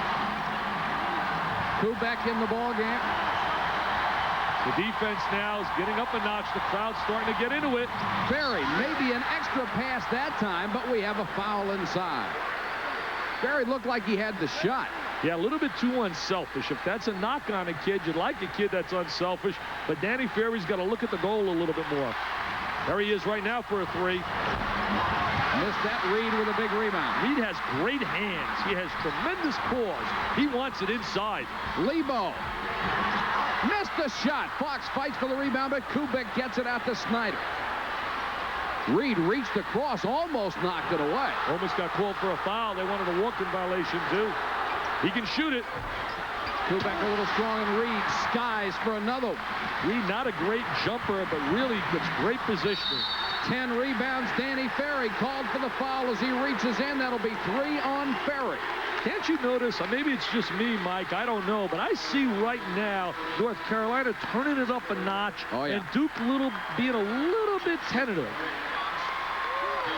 Kubek in the ball game. The defense now is getting up a notch. The crowd's starting to get into it. Ferry, maybe an extra pass that time, but we have a foul inside. Ferry looked like he had the shot. Yeah, a little bit too unselfish. If that's a knock on a kid, you'd like a kid that's unselfish. But Danny Ferry's got to look at the goal a little bit more. There he is right now for a 3. Missed that. Reid with a big rebound. Reid has great hands. He has tremendous paws. He wants it inside. Lebo missed the shot. Fox fights for the rebound, but Kubek gets it out to Snyder. Reid reached across, almost knocked it away. Almost got called for a foul. They wanted a walk-in violation, too. He can shoot it. Kubek a little strong, and Reid skies for another. Reid not a great jumper, but really gets great positioning. 10 rebounds. Danny Ferry called for the foul as he reaches in. That'll be 3 on Ferry. Can't you notice, maybe it's just me, Mike, I don't know, but I see right now North Carolina turning it up a notch, and Duke being a little bit tentative.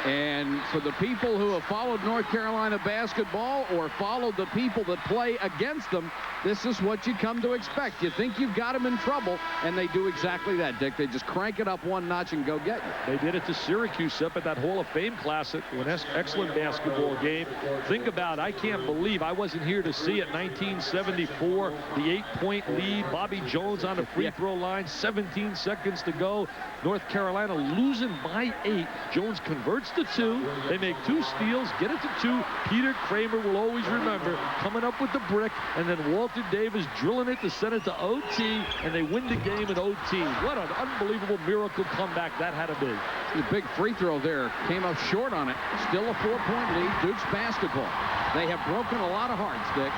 And for the people who have followed North Carolina basketball or followed the people that play against them, this is what you come to expect. You think you've got them in trouble, and they do exactly that, Dick. They just crank it up one notch and go get you. They did it to Syracuse up at that Hall of Fame Classic, an excellent basketball game. Think about it. I can't believe I wasn't here to see it. 1974, the 8-point lead. Bobby Jones on the free throw line, 17 seconds to go. North Carolina losing by 8. Jones converts to 2. They make 2 steals, get it to 2. Peter Kramer will always remember coming up with the brick, and then Walter Davis drilling it to send it to OT, and they win the game in OT. What an unbelievable miracle comeback that had to be. The big free throw there came up short on it. Still a 4-point lead. Duke's basketball. They have broken a lot of hearts, Dick.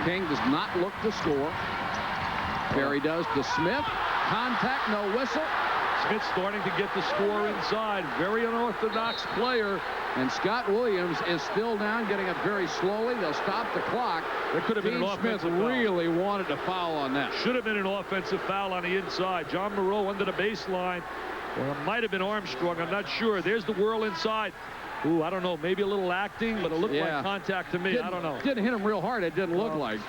King does not look to score. Ferry does to Smith. Contact, no whistle. Smith starting to get the score inside. Very unorthodox player. And Scott Williams is still down, getting it very slowly. They'll stop the clock. There could have been an offensive Smith really wanted to foul on that. Should have been an offensive foul on the inside. John Moreau under the baseline. Well, it might have been Armstrong. I'm not sure. There's the whirl inside. Ooh, I don't know. Maybe a little acting, but it looked like contact to me. I don't know. Didn't hit him real hard. It didn't look like.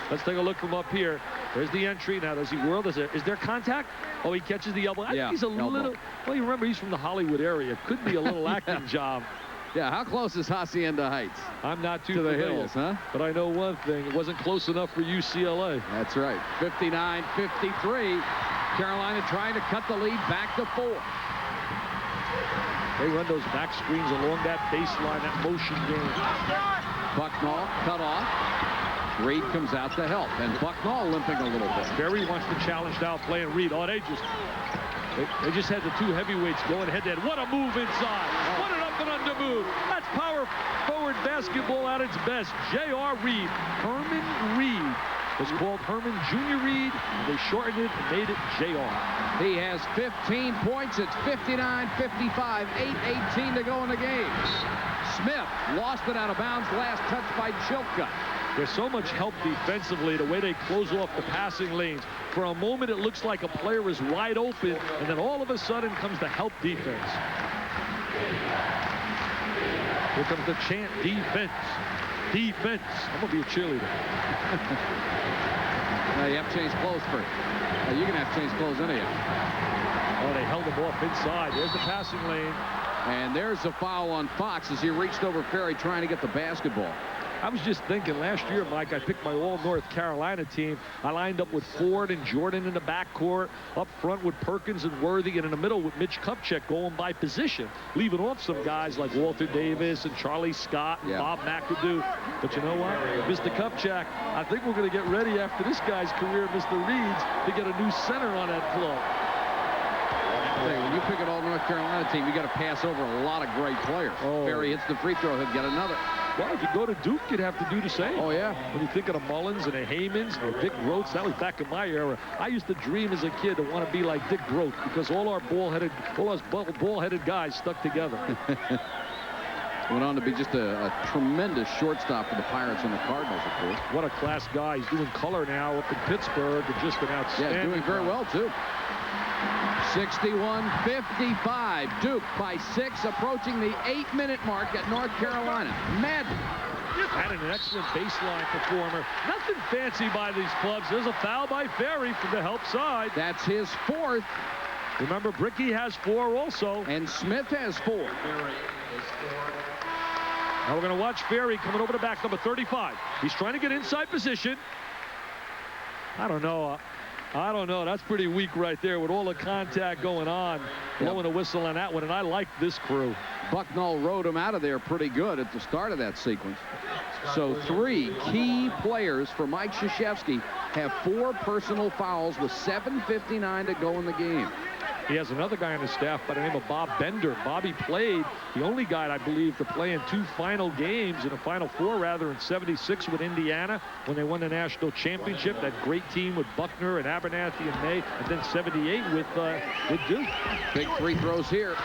Let's take a look from up here. There's the entry. Now, does he whirl? Is there contact? Oh, he catches the elbow. I think he's a little. Well, you remember he's from the Hollywood area. Could be a little acting job. Yeah, how close is Hacienda Heights? I'm not too to the familiar, hills, huh? But I know one thing. It wasn't close enough for UCLA. That's right. 59-53. Carolina trying to cut the lead back to 4. They run those back screens along that baseline, that motion game. Bucknall cut off. Reid comes out to help, and Bucknall limping a little bit. Ferry wants to challenge now, playing Reid. Oh, they just had the 2 heavyweights going head-to-head. What a move inside. What an up and under move. That's power forward basketball at its best. J.R. Reid. Herman Reid. Was called Herman Jr. Reid. They shortened it and made it J.R. He has 15 points. It's 59-55. 8:18 to go in the game. Smith lost it out of bounds. Last touch by Chilka. There's so much help defensively, the way they close off the passing lanes. For a moment, it looks like a player is wide open, and then all of a sudden comes the help defense. Here comes the chant, defense. Defense. I'm going to be a cheerleader. You have to change clothes first. You're going to have to change clothes anyhow. Oh, they held him off inside. There's the passing lane. And there's a foul on Fox as he reached over Ferry trying to get the basketball. I was just thinking last year, Mike, I picked my all-North Carolina team. I lined up with Ford and Jordan in the backcourt, up front with Perkins and Worthy, and in the middle with Mitch Kupchak going by position, leaving off some guys like Walter Davis and Charlie Scott and Bob McAdoo. But you know what? Mr. Kupchak, I think we're going to get ready after this guy's career, Mr. Reid's, to get a new center on that club. When you pick an all-North Carolina team, you got to pass over a lot of great players. Ferry hits the free throw, he'll get another. Well, if you go to Duke, you'd have to do the same. Oh, yeah. When you think of the Mullins and the Haymans and Dick Groats, that was back in my era. I used to dream as a kid to want to be like Dick Groat because all us ball-headed guys stuck together. Went on to be just a tremendous shortstop for the Pirates and the Cardinals, of course. What a class guy. He's doing color now up in Pittsburgh, and just an outstanding. Yeah, doing very well, too. 61-55. Duke by 6, approaching the 8-minute mark at North Carolina. Madden. Madden, an excellent baseline performer. Nothing fancy by these clubs. There's a foul by Ferry from the help side. That's his 4th. Remember, Brickey has 4 also. And Smith has 4. Now we're going to watch Ferry coming over to back number 35. He's trying to get inside position. I don't know. That's pretty weak right there with all the contact going on. Blowing a whistle on that one, and I like this crew. Bucknall rode him out of there pretty good at the start of that sequence. So 3 key players for Mike Krzyzewski have 4 personal fouls with 7:59 to go in the game. He has another guy on his staff by the name of Bob Bender. Bobby played, the only guy, I believe, to play in 2 final games, in a Final Four, rather, in '76 with Indiana when they won the national championship. That great team with Buckner and Abernathy and May, and then '78 with Duke. Big free throws here.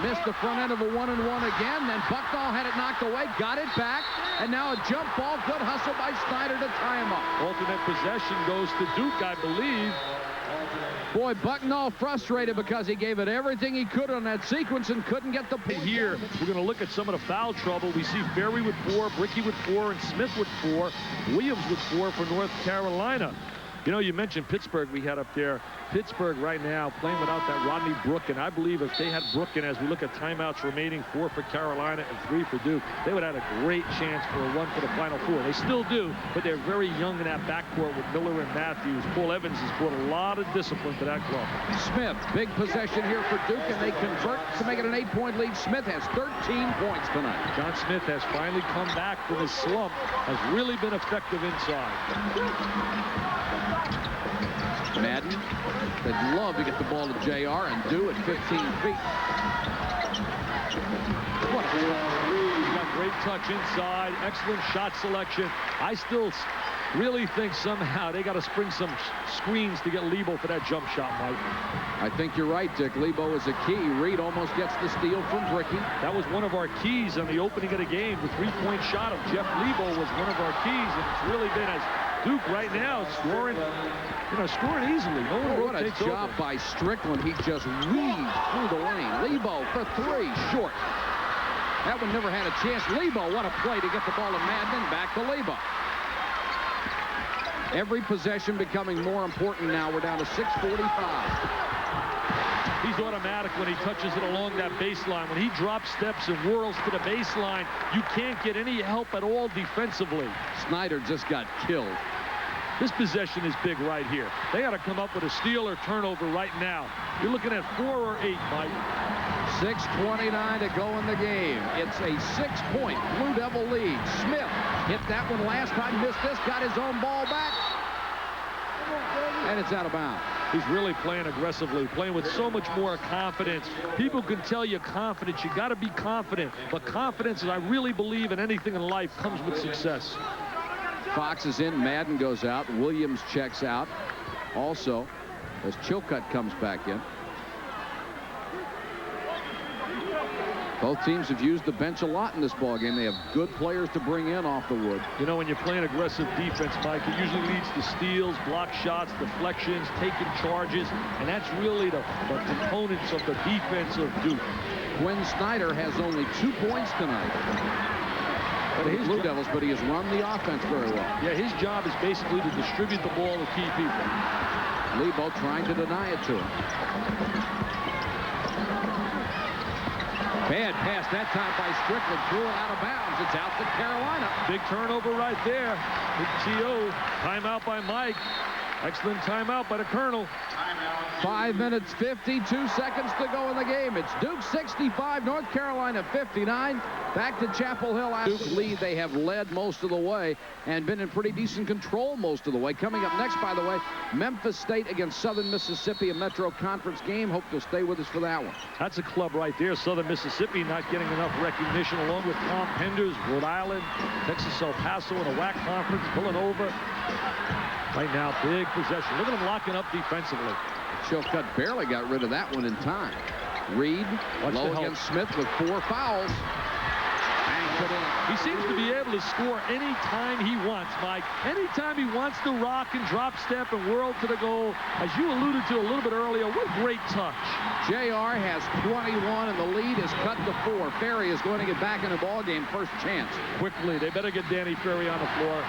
Missed the front end of a 1-and-1 again. Then Bucknall had it knocked away, got it back, and now a jump ball. Good hustle by Snyder to tie him up. Alternate possession goes to Duke, I believe. Boy, Bucknall frustrated because he gave it everything he could on that sequence and couldn't get the point. Here, we're going to look at some of the foul trouble. We see Ferry with 4, Brickey with 4, and Smith with 4. Williams with 4 for North Carolina. You know, you mentioned Pittsburgh we had up there. Pittsburgh right now playing without that Rodney Brooken. I believe if they had Brooken, as we look at timeouts remaining, 4 for Carolina and 3 for Duke, they would have had a great chance for a run for the Final Four. They still do, but they're very young in that backcourt with Miller and Matthews. Paul Evans has brought a lot of discipline to that club. Smith, big possession here for Duke, and they convert to make it an 8-point lead. Smith has 13 points tonight. John Smith has finally come back from his slump, has really been effective inside. Madden, they'd love to get the ball to JR and do it 15 feet. What a He's got great touch inside, excellent shot selection. I still really think somehow they got to spring some screens to get Lebo for that jump shot, Mike. I think you're right, Dick. Lebo is a key. Reid almost gets the steal from Brickey. That was one of our keys on the opening of the game. The 3-point shot of Jeff Lebo was one of our keys, and it's really been as Duke right now scoring, scoring easily. No one what a job over. by Strickland. He just weaved through the lane. Lebo for 3, short. That one never had a chance. Lebo, what a play to get the ball to Madden. Back to Lebo. Every possession becoming more important now. We're down to 6:45. He's automatic when he touches it along that baseline. When he drops steps and whirls to the baseline, you can't get any help at all defensively. Snyder just got killed. This possession is big right here. They got to come up with a steal or turnover right now. You're looking at 4 or 8, Mike. 6:29 to go in the game. It's a 6-point Blue Devil lead. Smith hit that one last time, missed this, got his own ball back, and it's out of bounds. He's really playing aggressively, playing with so much more confidence. People can tell you confidence. You got to be confident. But confidence, as I really believe in anything in life, comes with success. Fox is in. Madden goes out. Williams checks out. Also, as Chilcutt comes back in. Both teams have used the bench a lot in this ballgame. They have good players to bring in off the wood. You know, when you're playing aggressive defense, Mike, it usually leads to steals, block shots, deflections, taking charges, and that's really the components of the defense of Duke. Quinn Snyder has only 2 points tonight. But his Blue Devils, but he has run the offense very well. Yeah, his job is basically to distribute the ball to key people. Lebo trying to deny it to him. Bad pass that time by Strickland. Threw it out of bounds. It's out to Carolina. Big turnover right there. Big TO. Timeout by Mike. Excellent timeout by the Colonel. 5 minutes, 52 seconds to go in the game. It's Duke 65, North Carolina 59. Back to Chapel Hill. Duke lead. They have led most of the way and been in pretty decent control most of the way. Coming up next, by the way, Memphis State against Southern Mississippi, a Metro Conference game. Hope you'll stay with us for that one. That's a club right there. Southern Mississippi not getting enough recognition, along with Tom Penders, Rhode Island, Texas El Paso in a WAC conference, Villanova. Right now, big possession. Look at them locking up defensively. Chilcutt barely got rid of that one in time. Reid low against Smith with 4 fouls. it in. He seems to be able to score anytime he wants, Mike. Anytime he wants to rock and drop step and whirl to the goal. As you alluded to a little bit earlier, what great touch. JR has 21, and the lead is cut to 4. Ferry is going to get back in the ball game. First chance. Quickly, they better get Danny Ferry on the floor.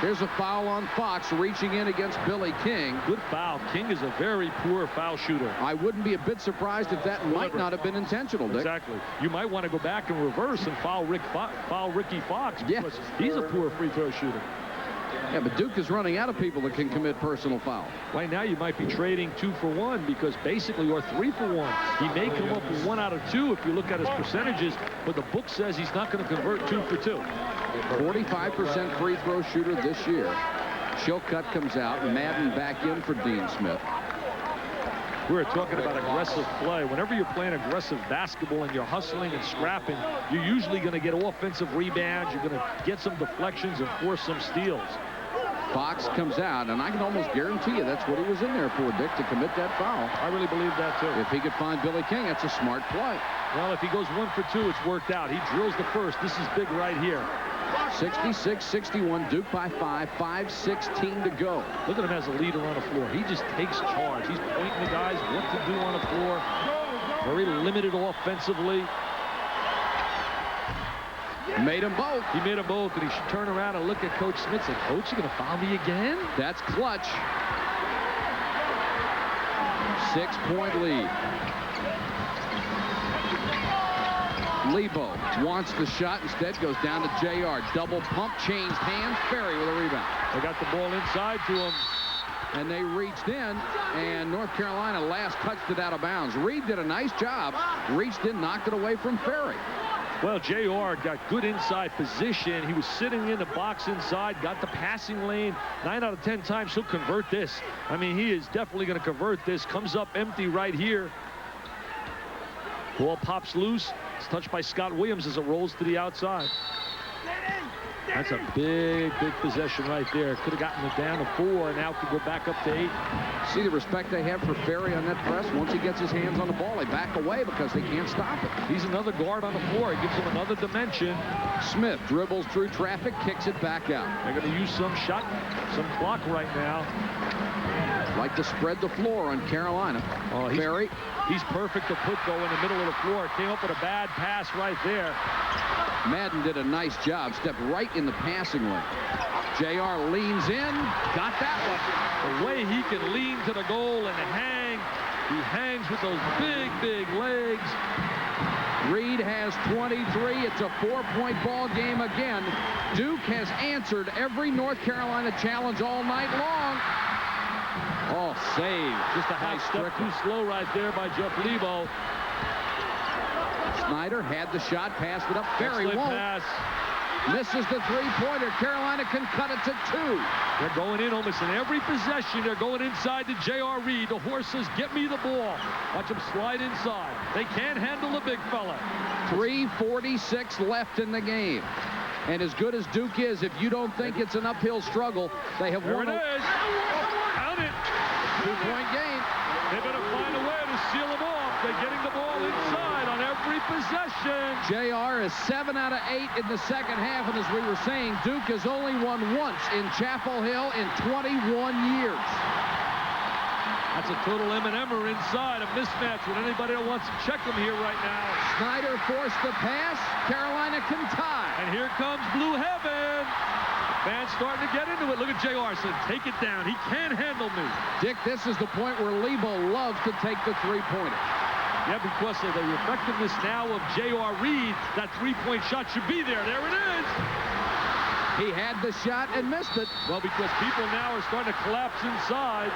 Here's a foul on Fox, reaching in against Billy King. Good foul. King is a very poor foul shooter. I wouldn't be a bit surprised if that might not have been intentional, Dick. Exactly. You might want to go back and reverse and foul Ricky Fox, because he's a poor free throw shooter. Yeah, but Duke is running out of people that can commit personal foul. Right now, you might be trading 2 for 1 because basically, or 3 for 1. He may come up with 1 out of 2 if you look at his percentages, but the book says he's not going to convert 2 for 2. 45% free throw shooter this year. Chilcutt comes out. Madden back in for Dean Smith. We're talking about aggressive play. Whenever you're playing aggressive basketball and you're hustling and scrapping, you're usually going to get offensive rebounds. You're going to get some deflections and force some steals. Fox comes out, and I can almost guarantee you that's what he was in there for, Dick, to commit that foul. I really believe that, too. If he could find Billy King, that's a smart play. Well, if he goes 1 for 2, it's worked out. He drills the first. This is big right here. 66-61, Duke by 5, 5:16 to go. Look at him as a leader on the floor. He just takes charge. He's pointing the guys what to do on the floor. Very limited offensively. Made them both. He made them both, and he should turn around and look at Coach Smith and say, Coach, you going to foul me again? That's clutch. 6-point lead. Lebo wants the shot, instead goes down to JR. Double pump, changed hands. Ferry with a rebound. They got the ball inside to him. And they reached in, and North Carolina last touched it out of bounds. Reid did a nice job. Reached in, knocked it away from Ferry. Well, JR got good inside position. He was sitting in the box inside, got the passing lane. 9 out of 10 times he'll convert this. I mean, he is definitely going to convert this. Comes up empty right here. Ball pops loose. It's touched by Scott Williams as it rolls to the outside. That's a big possession right there. Could have gotten it down to 4, now could go back up to 8. See the respect they have for Ferry on that press? Once he gets his hands on the ball, they back away because they can't stop it. He's another guard on the floor. It gives him another dimension. Smith dribbles through traffic, kicks it back out. They're going to use some clock right now. Like to spread the floor on Carolina. Oh, Ferry. He's perfect to put, though, in the middle of the floor. Came up with a bad pass right there. Madden did a nice job. Stepped right in the passing lane. JR leans in. Got that one. The way he can lean to the goal and hang. He hangs with those big legs. Reid has 23. It's a 4-point ball game again. Duke has answered every North Carolina challenge all night long. Oh, save. Just a half step too slow right there by Jeff Lebo. Snyder had the shot, passed it up. Ferry won't. Pass. Misses the three-pointer. Carolina can cut it to 2. They're going in almost in every possession. They're going inside to J.R. Reid. The horses, get me the ball. Watch them slide inside. They can't handle the big fella. 3:46 left in the game. And as good as Duke is, if you don't think it's an uphill struggle, they have won. There it is. Count it. 2-point game. They better find a way to seal them off. They're getting the ball inside on every possession. JR is 7 out of 8 in the second half, and as we were saying, Duke has only won once in Chapel Hill in 21 years. That's a total M&M'er inside, a mismatch with anybody that wants to check them here right now. Snyder forced the pass. Carolina can tie. And here comes Blue Heaven. Fans starting to get into it. Look at JR. Said, take it down. He can't handle me. Dick, this is the point where Lebo loves to take the three-pointer. Yeah, because of the effectiveness now of J.R. Reid, that three-point shot should be there. There it is. He had the shot and missed it. Well, because people now are starting to collapse inside.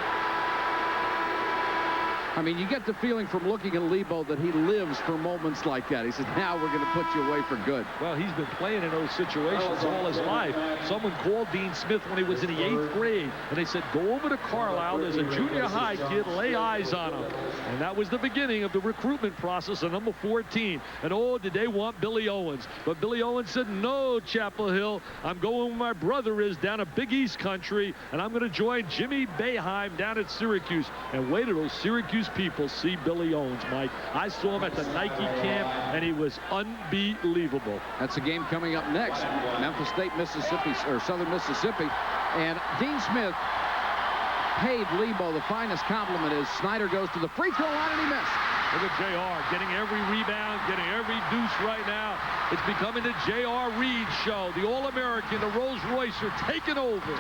I mean, you get the feeling from looking at Lebo that he lives for moments like that. He says, now we're going to put you away for good. Well, he's been playing in those situations all his life. Someone called Dean Smith when he was in the 8th grade, and they said, go over to Carlisle. There's a junior high kid. Lay eyes on him. And that was the beginning of the recruitment process of number 14. And, oh, did they want Billy Owens. But Billy Owens said, no, Chapel Hill. I'm going where my brother is down at Big East Country, and I'm going to join Jimmy Boeheim down at Syracuse. And wait till those Syracuse these people see Billy Owens, Mike. I saw him at the Nike camp, and he was unbelievable. That's a game coming up next. Memphis State, Mississippi, or Southern Mississippi. And Dean Smith paid Lebo the finest compliment as Snyder goes to the free throw line and he missed. Look at JR getting every rebound, getting every deuce right now. It's becoming the JR Reid show. The All-American, the Rolls Royce are taking over.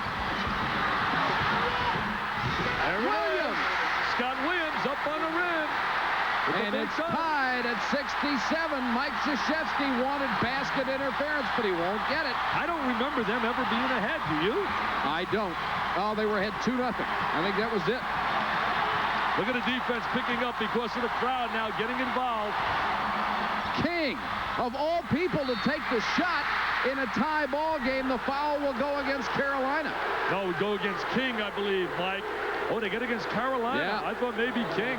There Williams. Scott Williams up on the rim. And it's tied at 67. Mike Krzyzewski wanted basket interference, but he won't get it. I don't remember them ever being ahead, do you? I don't. Oh, they were ahead 2-0. I think that was it. Look at the defense picking up because of the crowd now getting involved. King, of all people to take the shot in a tie ball game, the foul will go against Carolina. No, it would go against King, I believe, Mike. Oh, they get against Carolina. Yeah. I thought maybe King.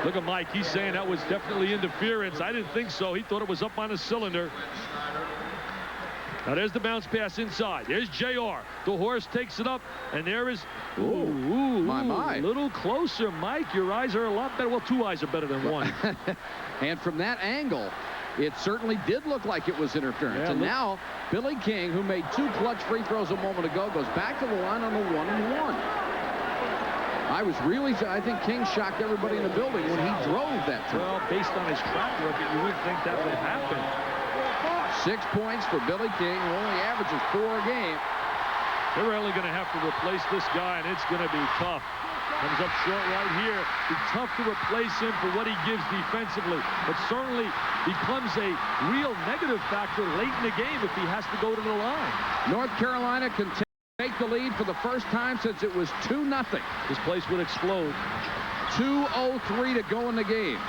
Look at Mike. He's saying that was definitely interference. I didn't think so. He thought it was up on a cylinder. Now there's the bounce pass inside. There's JR. The horse takes it up, and there is... Ooh, my. A little closer, Mike. Your eyes are a lot better. Well, 2 eyes are better than 1. And from that angle, it certainly did look like it was interference. Yeah, and now, Billy King, who made 2 clutch free throws a moment ago, goes back to the line on the 1-and-1. I think King shocked everybody in the building when he drove that time. Well, based on his track record, you wouldn't think that would happen. 6 points for Billy King, who only averages 4 a game. They're really going to have to replace this guy, and it's going to be tough. Comes up short right here. It's tough to replace him for what he gives defensively, but certainly becomes a real negative factor late in the game if he has to go to the line. North Carolina can take the lead for the first time since it was 2-0. This place would explode. 2:03 to go in the game.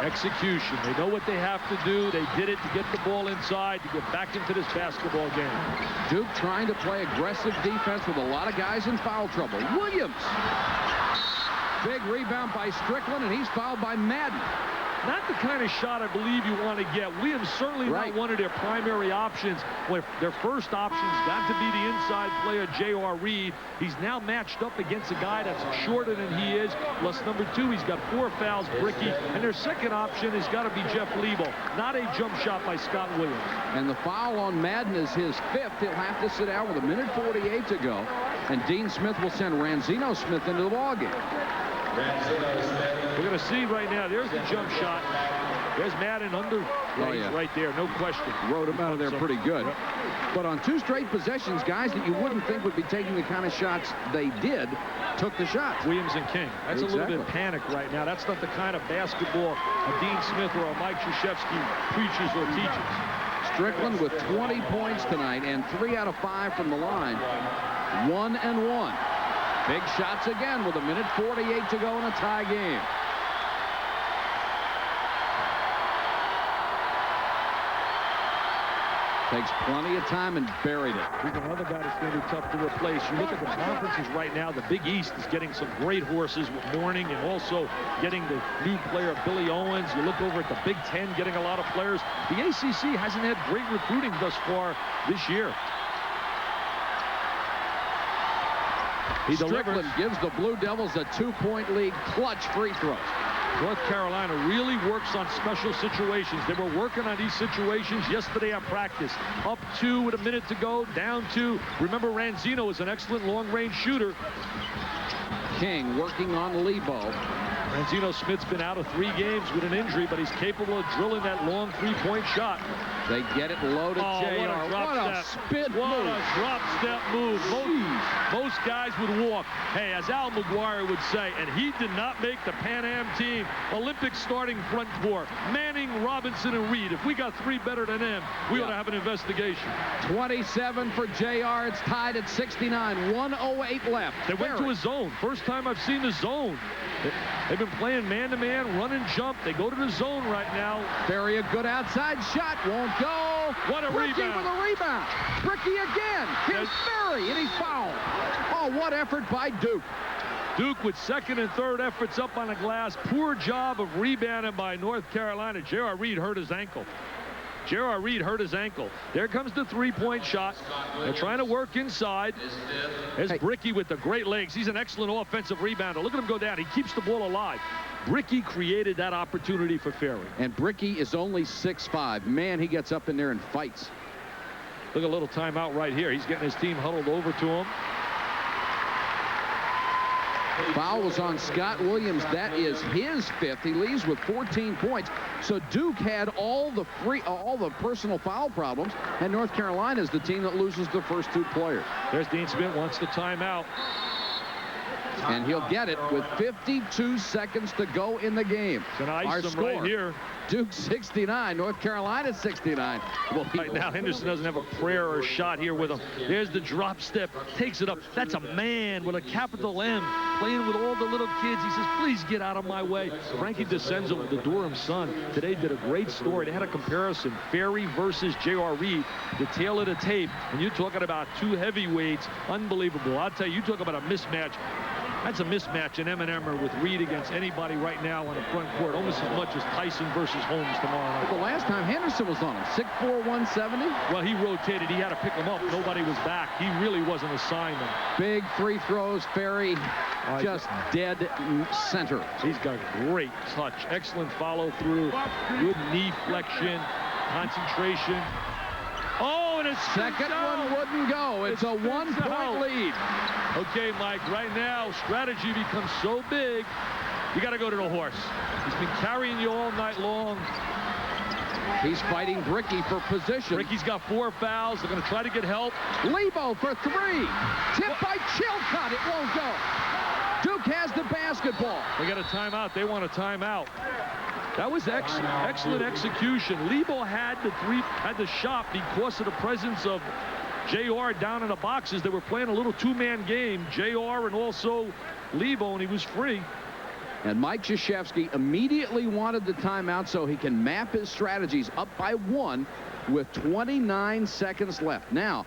Execution. They know what they have to do. They did it to get the ball inside, to get back into this basketball game. Duke trying to play aggressive defense with a lot of guys in foul trouble. Williams. Big rebound by Strickland, and he's fouled by Madden. Not the kind of shot I believe you want to get. Williams certainly not one of their primary options. When their first option's got to be the inside player, J.R. Reid. He's now matched up against a guy that's shorter than he is. Plus number 2, he's got 4 fouls, Brickey. And their second option has got to be Jeff Lebo. Not a jump shot by Scott Williams. And the foul on Madden is his 5th. He'll have to sit down with 1:48 to go. And Dean Smith will send Ranzino Smith into the ballgame. We're going to see right now, there's the jump shot. There's Madden under right there, no question. Rode him out of there pretty good. Yep. But on 2 straight possessions, guys that you wouldn't think would be taking the kind of shots they did, took the shots. Williams and King. That's a little bit of panic right now. That's not the kind of basketball a Dean Smith or a Mike Krzyzewski preaches or teaches. Strickland with 20 points tonight and 3 out of 5 from the line. 1-and-1. Big shots again with 1:48 to go in a tie game. Takes plenty of time and buried it. He's another guy that's going to be tough to replace. You look at the conferences right now, the Big East is getting some great horses with Mourning and also getting the new player Billy Owens. You look over at the Big Ten getting a lot of players. The ACC hasn't had great recruiting thus far this year. Strickland gives the Blue Devils a 2-point lead, clutch free throws. North Carolina really works on special situations. They were working on these situations yesterday at practice. Up 2 with 1 minute to go, down 2. Remember, Ranzino is an excellent long-range shooter. King working on Lebo. Ranzino Smith's been out of 3 games with an injury, but he's capable of drilling that long 3-point shot. They get it low to JR. What a spin move. What a drop step move. Most guys would walk. Hey, as Al McGuire would say, and he did not make the Pan Am team. Olympic starting front 4. Manning, Robinson, and Reid. If we got 3 better than them, we ought to have an investigation. 27 for JR. It's tied at 69. 1:08 left. They went to a zone. First time I've seen the zone. They've been playing man-to-man, run and jump. They go to the zone right now. Ferry, a good outside shot. Won't go. What a Brickey rebound. with a rebound. Brickey again. Here's Ferry, and he's fouled. Oh, what effort by Duke. Duke with 2nd and 3rd efforts up on the glass. Poor job of rebounding by North Carolina. J.R. Reid hurt his ankle. J.R. Reid hurt his ankle. There comes the three-point shot. They're trying to work inside. There's Brickey with the great legs. He's an excellent offensive rebounder. Look at him go down. He keeps the ball alive. Brickey created that opportunity for Ferry. And Brickey is only 6'5". Man, he gets up in there and fights. Look at a little timeout right here. He's getting his team huddled over to him. Foul was on Scott Williams. That is his 5th. He leaves with 14 points. So Duke had all the personal foul problems, and North Carolina is the team that loses the first 2 players. There's Dean Smith wants the timeout. And he'll get it with 52 seconds to go in the game. Our score right here. Duke 69, North Carolina 69. Well, right now, Henderson doesn't have a prayer or a shot here with him. There's the drop step, takes it up. That's a man with a capital M, playing with all the little kids. He says, please get out of my way. Frankie DeCenzo with the Durham Sun today did a great story. They had a comparison, Ferry versus J.R. Reid, the tail of the tape. And you're talking about 2 heavyweights, unbelievable. I'll tell you, you talk about a mismatch. That's a mismatch in M&Emmer with Reid against anybody right now on the front court, almost as much as Tyson versus Holmes tomorrow night. The last time Henderson was on him, 6'4", 170. Well, he rotated. He had to pick him up. Nobody was back. He really wasn't assigned them. Big free throws. Ferry just dead center. He's got great touch. Excellent follow through. Good knee flexion. Concentration. Oh, and a second one wouldn't go. It's a 1-point lead. Okay, Mike, right now, strategy becomes so big, you got to go to the horse. He's been carrying you all night long. He's fighting Brickey for position. Brickey's got 4 fouls. They're going to try to get help. Lebo for 3. Tipped by Chilcott. It won't go. Duke has the basketball. They got a timeout. They want a timeout. That was excellent execution. Lebo had the shot because of the presence of J.R. down in the boxes. They were playing a little 2-man game, J.R. and also Lebo, and he was free. And Mike Krzyzewski immediately wanted the timeout so he can map his strategies up by 1 with 29 seconds left. Now,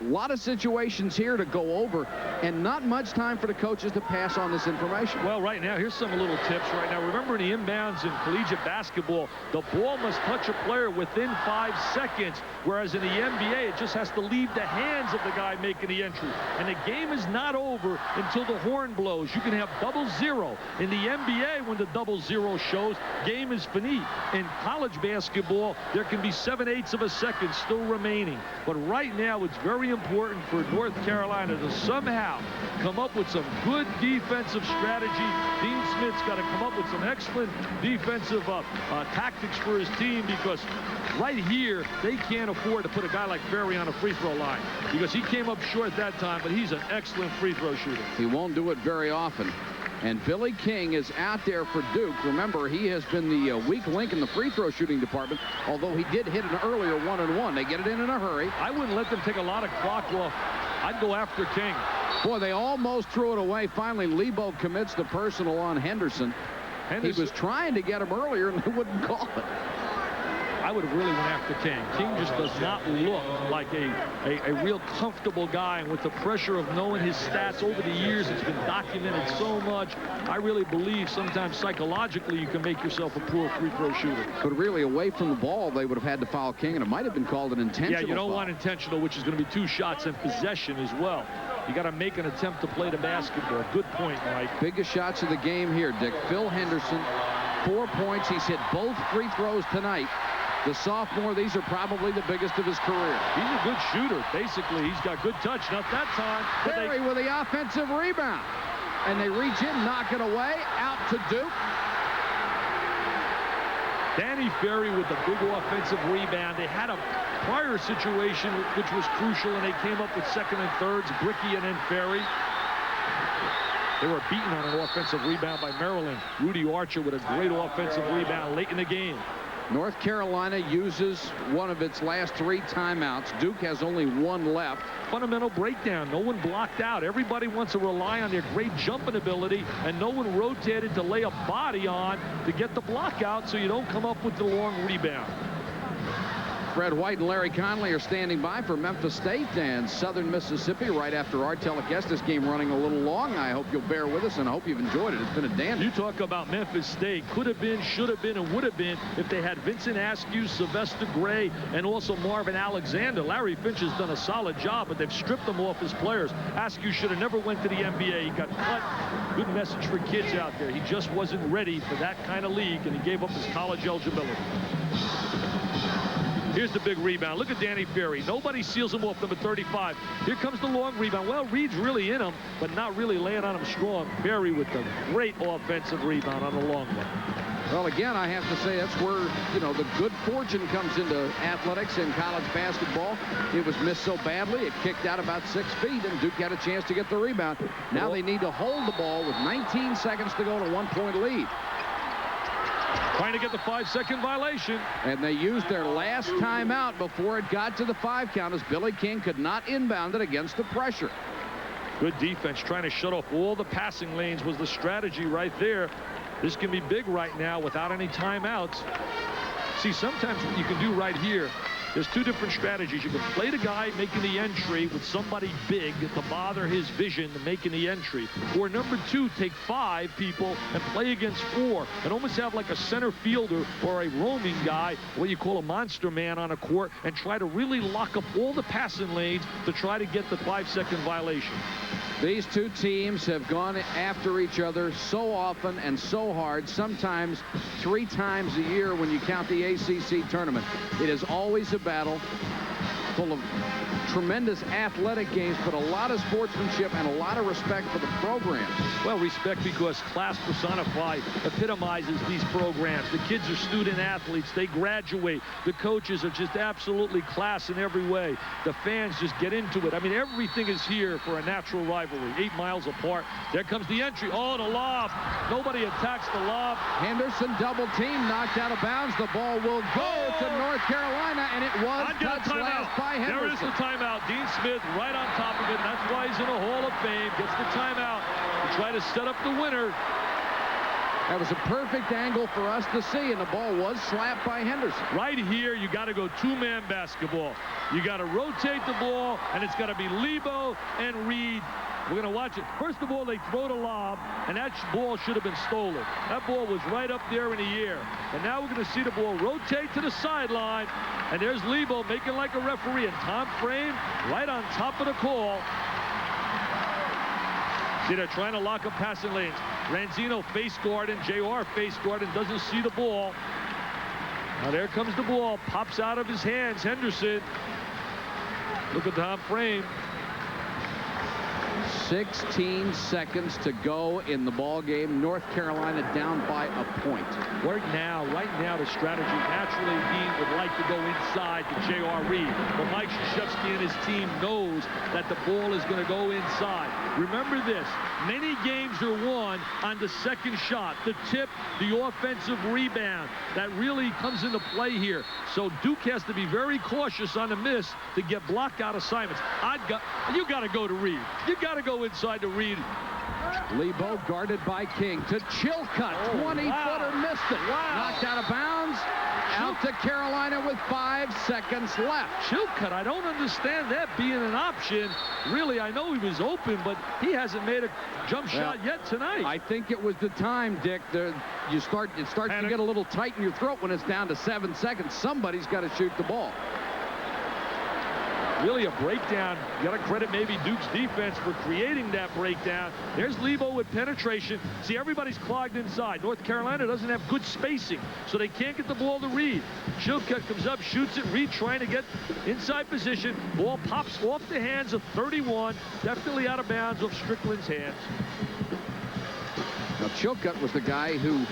a lot of situations here to go over, and not much time for the coaches to pass on this information. Well, right now, here's some little tips right now. Remember, in the inbounds in collegiate basketball, the ball must touch a player within 5 seconds, whereas in the NBA, it just has to leave the hands of the guy making the entry. And the game is not over until the horn blows. You can have 0-0. In the NBA, when the 0-0 shows, game is finite. In college basketball, there can be 7/8 of a second still remaining. But right now, it's very important for North Carolina to somehow come up with some good defensive strategy. Dean Smith's got to come up with some excellent defensive tactics for his team, because right here, they can't afford to put a guy like Ferry on a free throw line, because he came up short that time, but he's an excellent free throw shooter. He won't do it very often. And Billy King is out there for Duke. Remember, he has been the weak link in the free throw shooting department, although he did hit an earlier 1-and-1. They get it in a hurry. I wouldn't let them take a lot of clock off. I'd go after King. Boy, they almost threw it away. Finally, Lebo commits the personal on Henderson. He was trying to get him earlier, and they wouldn't call it. I would have really went after King. King just does not look like a real comfortable guy, and with the pressure of knowing his stats over the years, it's been documented so much. I really believe sometimes psychologically you can make yourself a poor free throw shooter. But really, away from the ball, they would have had to foul King, and it might have been called an intentional Yeah, you don't foul. want intentional, which is going to be 2 shots in possession as well. You got to make an attempt to play the basketball. Good point, Mike. Biggest shots of the game here, Dick. Phil Henderson, 4 points. He's hit both free throws tonight. The sophomore, these are probably the biggest of his career. He's a good shooter, basically. He's got good touch. Not that time. Ferry with the offensive rebound. And they reach in, knock it away, out to Duke. Danny Ferry with the big offensive rebound. They had a prior situation which was crucial, and they came up with second and thirds, Brickey and then Ferry. They were beaten on an offensive rebound by Maryland. Rudy Archer with a great offensive rebound late in the game. North Carolina uses one of its last 3 timeouts. Duke has only 1 left. Fundamental breakdown. No one blocked out. Everybody wants to rely on their great jumping ability, and no one rotated to lay a body on to get the block out so you don't come up with the long rebound. Fred White and Larry Conley are standing by for Memphis State and Southern Mississippi right after our telecast. This game running a little long. I hope you'll bear with us, and I hope you've enjoyed it. It's been a dandy. You talk about Memphis State. Could have been, should have been, and would have been if they had Vincent Askew, Sylvester Gray, and also Marvin Alexander. Larry Finch has done a solid job, but they've stripped them off his players. Askew should have never went to the NBA. He got cut. Good message for kids out there. He just wasn't ready for that kind of league, and he gave up his college eligibility. Here's the big rebound. Look at Danny Ferry. Nobody seals him off, number 35. Here comes the long rebound. Well, Reid's really in him, but not really laying on him strong. Ferry with the great offensive rebound on the long one. Well, again, I have to say that's where, you know, the good fortune comes into athletics in college basketball. It was missed so badly, it kicked out about 6 feet, and Duke had a chance to get the rebound. Now they need to hold the ball with 19 seconds to go to a 1-point lead. Trying to get the 5-second violation. And they used their last timeout before it got to the 5 count, as Billy King could not inbound it against the pressure. Good defense, trying to shut off all the passing lanes was the strategy right there. This can be big right now without any timeouts. See, sometimes what you can do right here, there's 2 different strategies. You can play the guy making the entry with somebody big to bother his vision to making the entry. Or number 2, take 5 people and play against 4 and almost have like a center fielder or a roaming guy, what you call a monster man on a court, and try to really lock up all the passing lanes to try to get the 5-second violation. These 2 teams have gone after each other so often and so hard, sometimes 3 times a year when you count the ACC tournament. It is always a battle full of tremendous athletic games, but a lot of sportsmanship and a lot of respect for the programs. Well, respect because class personified epitomizes these programs. The kids are student athletes. They graduate. The coaches are just absolutely class in every way. The fans just get into it. I mean, everything is here for a natural rivalry. 8 miles apart. There comes the entry. Oh, the lob. Nobody attacks the lob. Henderson double team, knocked out of bounds. The ball will go to North Carolina, and it was touched last by Henderson. There is the timeout. Dean Smith right on top of it. And that's why he's in the Hall of Fame. Gets the timeout to try to set up the winner. That was a perfect angle for us to see, and the ball was slapped by Henderson. Right here, you got to go 2-man basketball. You got to rotate the ball, and it's got to be Lebo and Reid. We're going to watch it. First of all, they throw the lob, and that ball should have been stolen. That ball was right up there in the air. And now we're going to see the ball rotate to the sideline, and there's Lebo making like a referee, and Tom Frame right on top of the call. See, they're trying to lock up passing lanes. Ranzino face guarding, JR face guarding, doesn't see the ball. Now there comes the ball, pops out of his hands, Henderson. Look at Tom Frame. 16 seconds to go in the ball game. North Carolina down by a point. Right now, the strategy naturally Dean would like to go inside to J.R. Reid. But Mike Krzyzewski and his team knows that the ball is going to go inside. Remember this, many games are won on the second shot, the tip, the offensive rebound. That really comes into play here. So Duke has to be very cautious on the miss to get blocked out assignments. You got to go to Reid. You got to go inside to Reid. Lebo guarded by King to Chilcutt. 20-footer missed it. Knocked out of bounds. Out to Carolina with 5 seconds left. Chilcutt, I don't understand that being an option. Really, I know he was open, but he hasn't made a jump shot yet tonight. I think it was the time, Dick. It starts to get a little tight in your throat when it's down to 7 seconds. Somebody's got to shoot the ball. Really a breakdown. You got to credit maybe Duke's defense for creating that breakdown. There's Lebo with penetration. See, everybody's clogged inside. North Carolina doesn't have good spacing, so they can't get the ball to Reid. Chilcutt comes up, shoots it. Reid trying to get inside position. Ball pops off the hands of 31. Definitely out of bounds off Strickland's hands. Now, Chilcutt was the guy who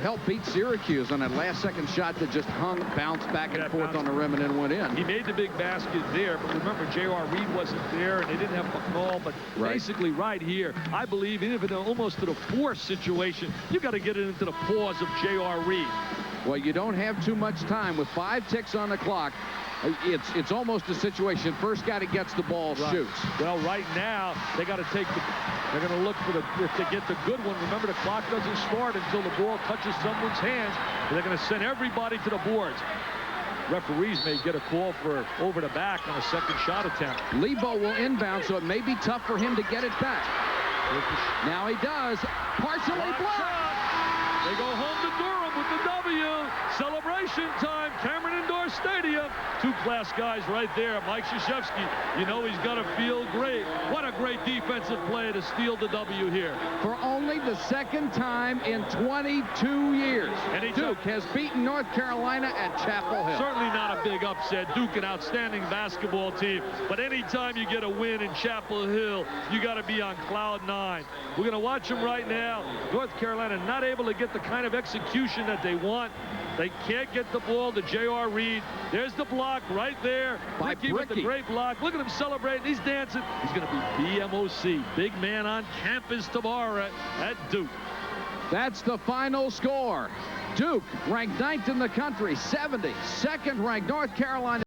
helped beat Syracuse on that last-second shot that just hung, bounced back and forth on the rim, and then went in. He made the big basket there, but remember, J.R. Reid wasn't there, and they didn't have BUCKNALL, but basically right here, I believe, even almost to the force situation, you got to get it into the paws of J.R. Reid. Well, you don't have too much time. With 5 ticks on the clock, it's almost a situation. First guy that gets the ball shoots. Well, right now, they got to take the... They're going to look for if they get the good one. Remember, the clock doesn't start until the ball touches someone's hands. They're going to send everybody to the boards. referees may get a call for over the back on a second shot attempt. Lebo will inbound, so it may be tough for him to get it back. Now he does. Partially blocked. They go home to Durham with the W. Celebration time, Cameron Indoor Stadium. Two class guys right there. Mike Krzyzewski, you know he's got to feel great. What a great defensive play to steal the W here. For only the second time in 22 years, Duke has beaten North Carolina at Chapel Hill. Certainly not a big upset. Duke, an outstanding basketball team. But anytime you get a win in Chapel Hill, you got to be on cloud 9. We're going to watch them right now. North Carolina not able to get the kind of execution that they want. They can't get the ball to J.R. Reid. There's the block right there. Brickey with the great block. Look at him celebrating. He's dancing. He's going to be BMOC, big man on campus tomorrow at Duke. That's the final score. Duke, ranked 9th in the country, 70. Second ranked North Carolina.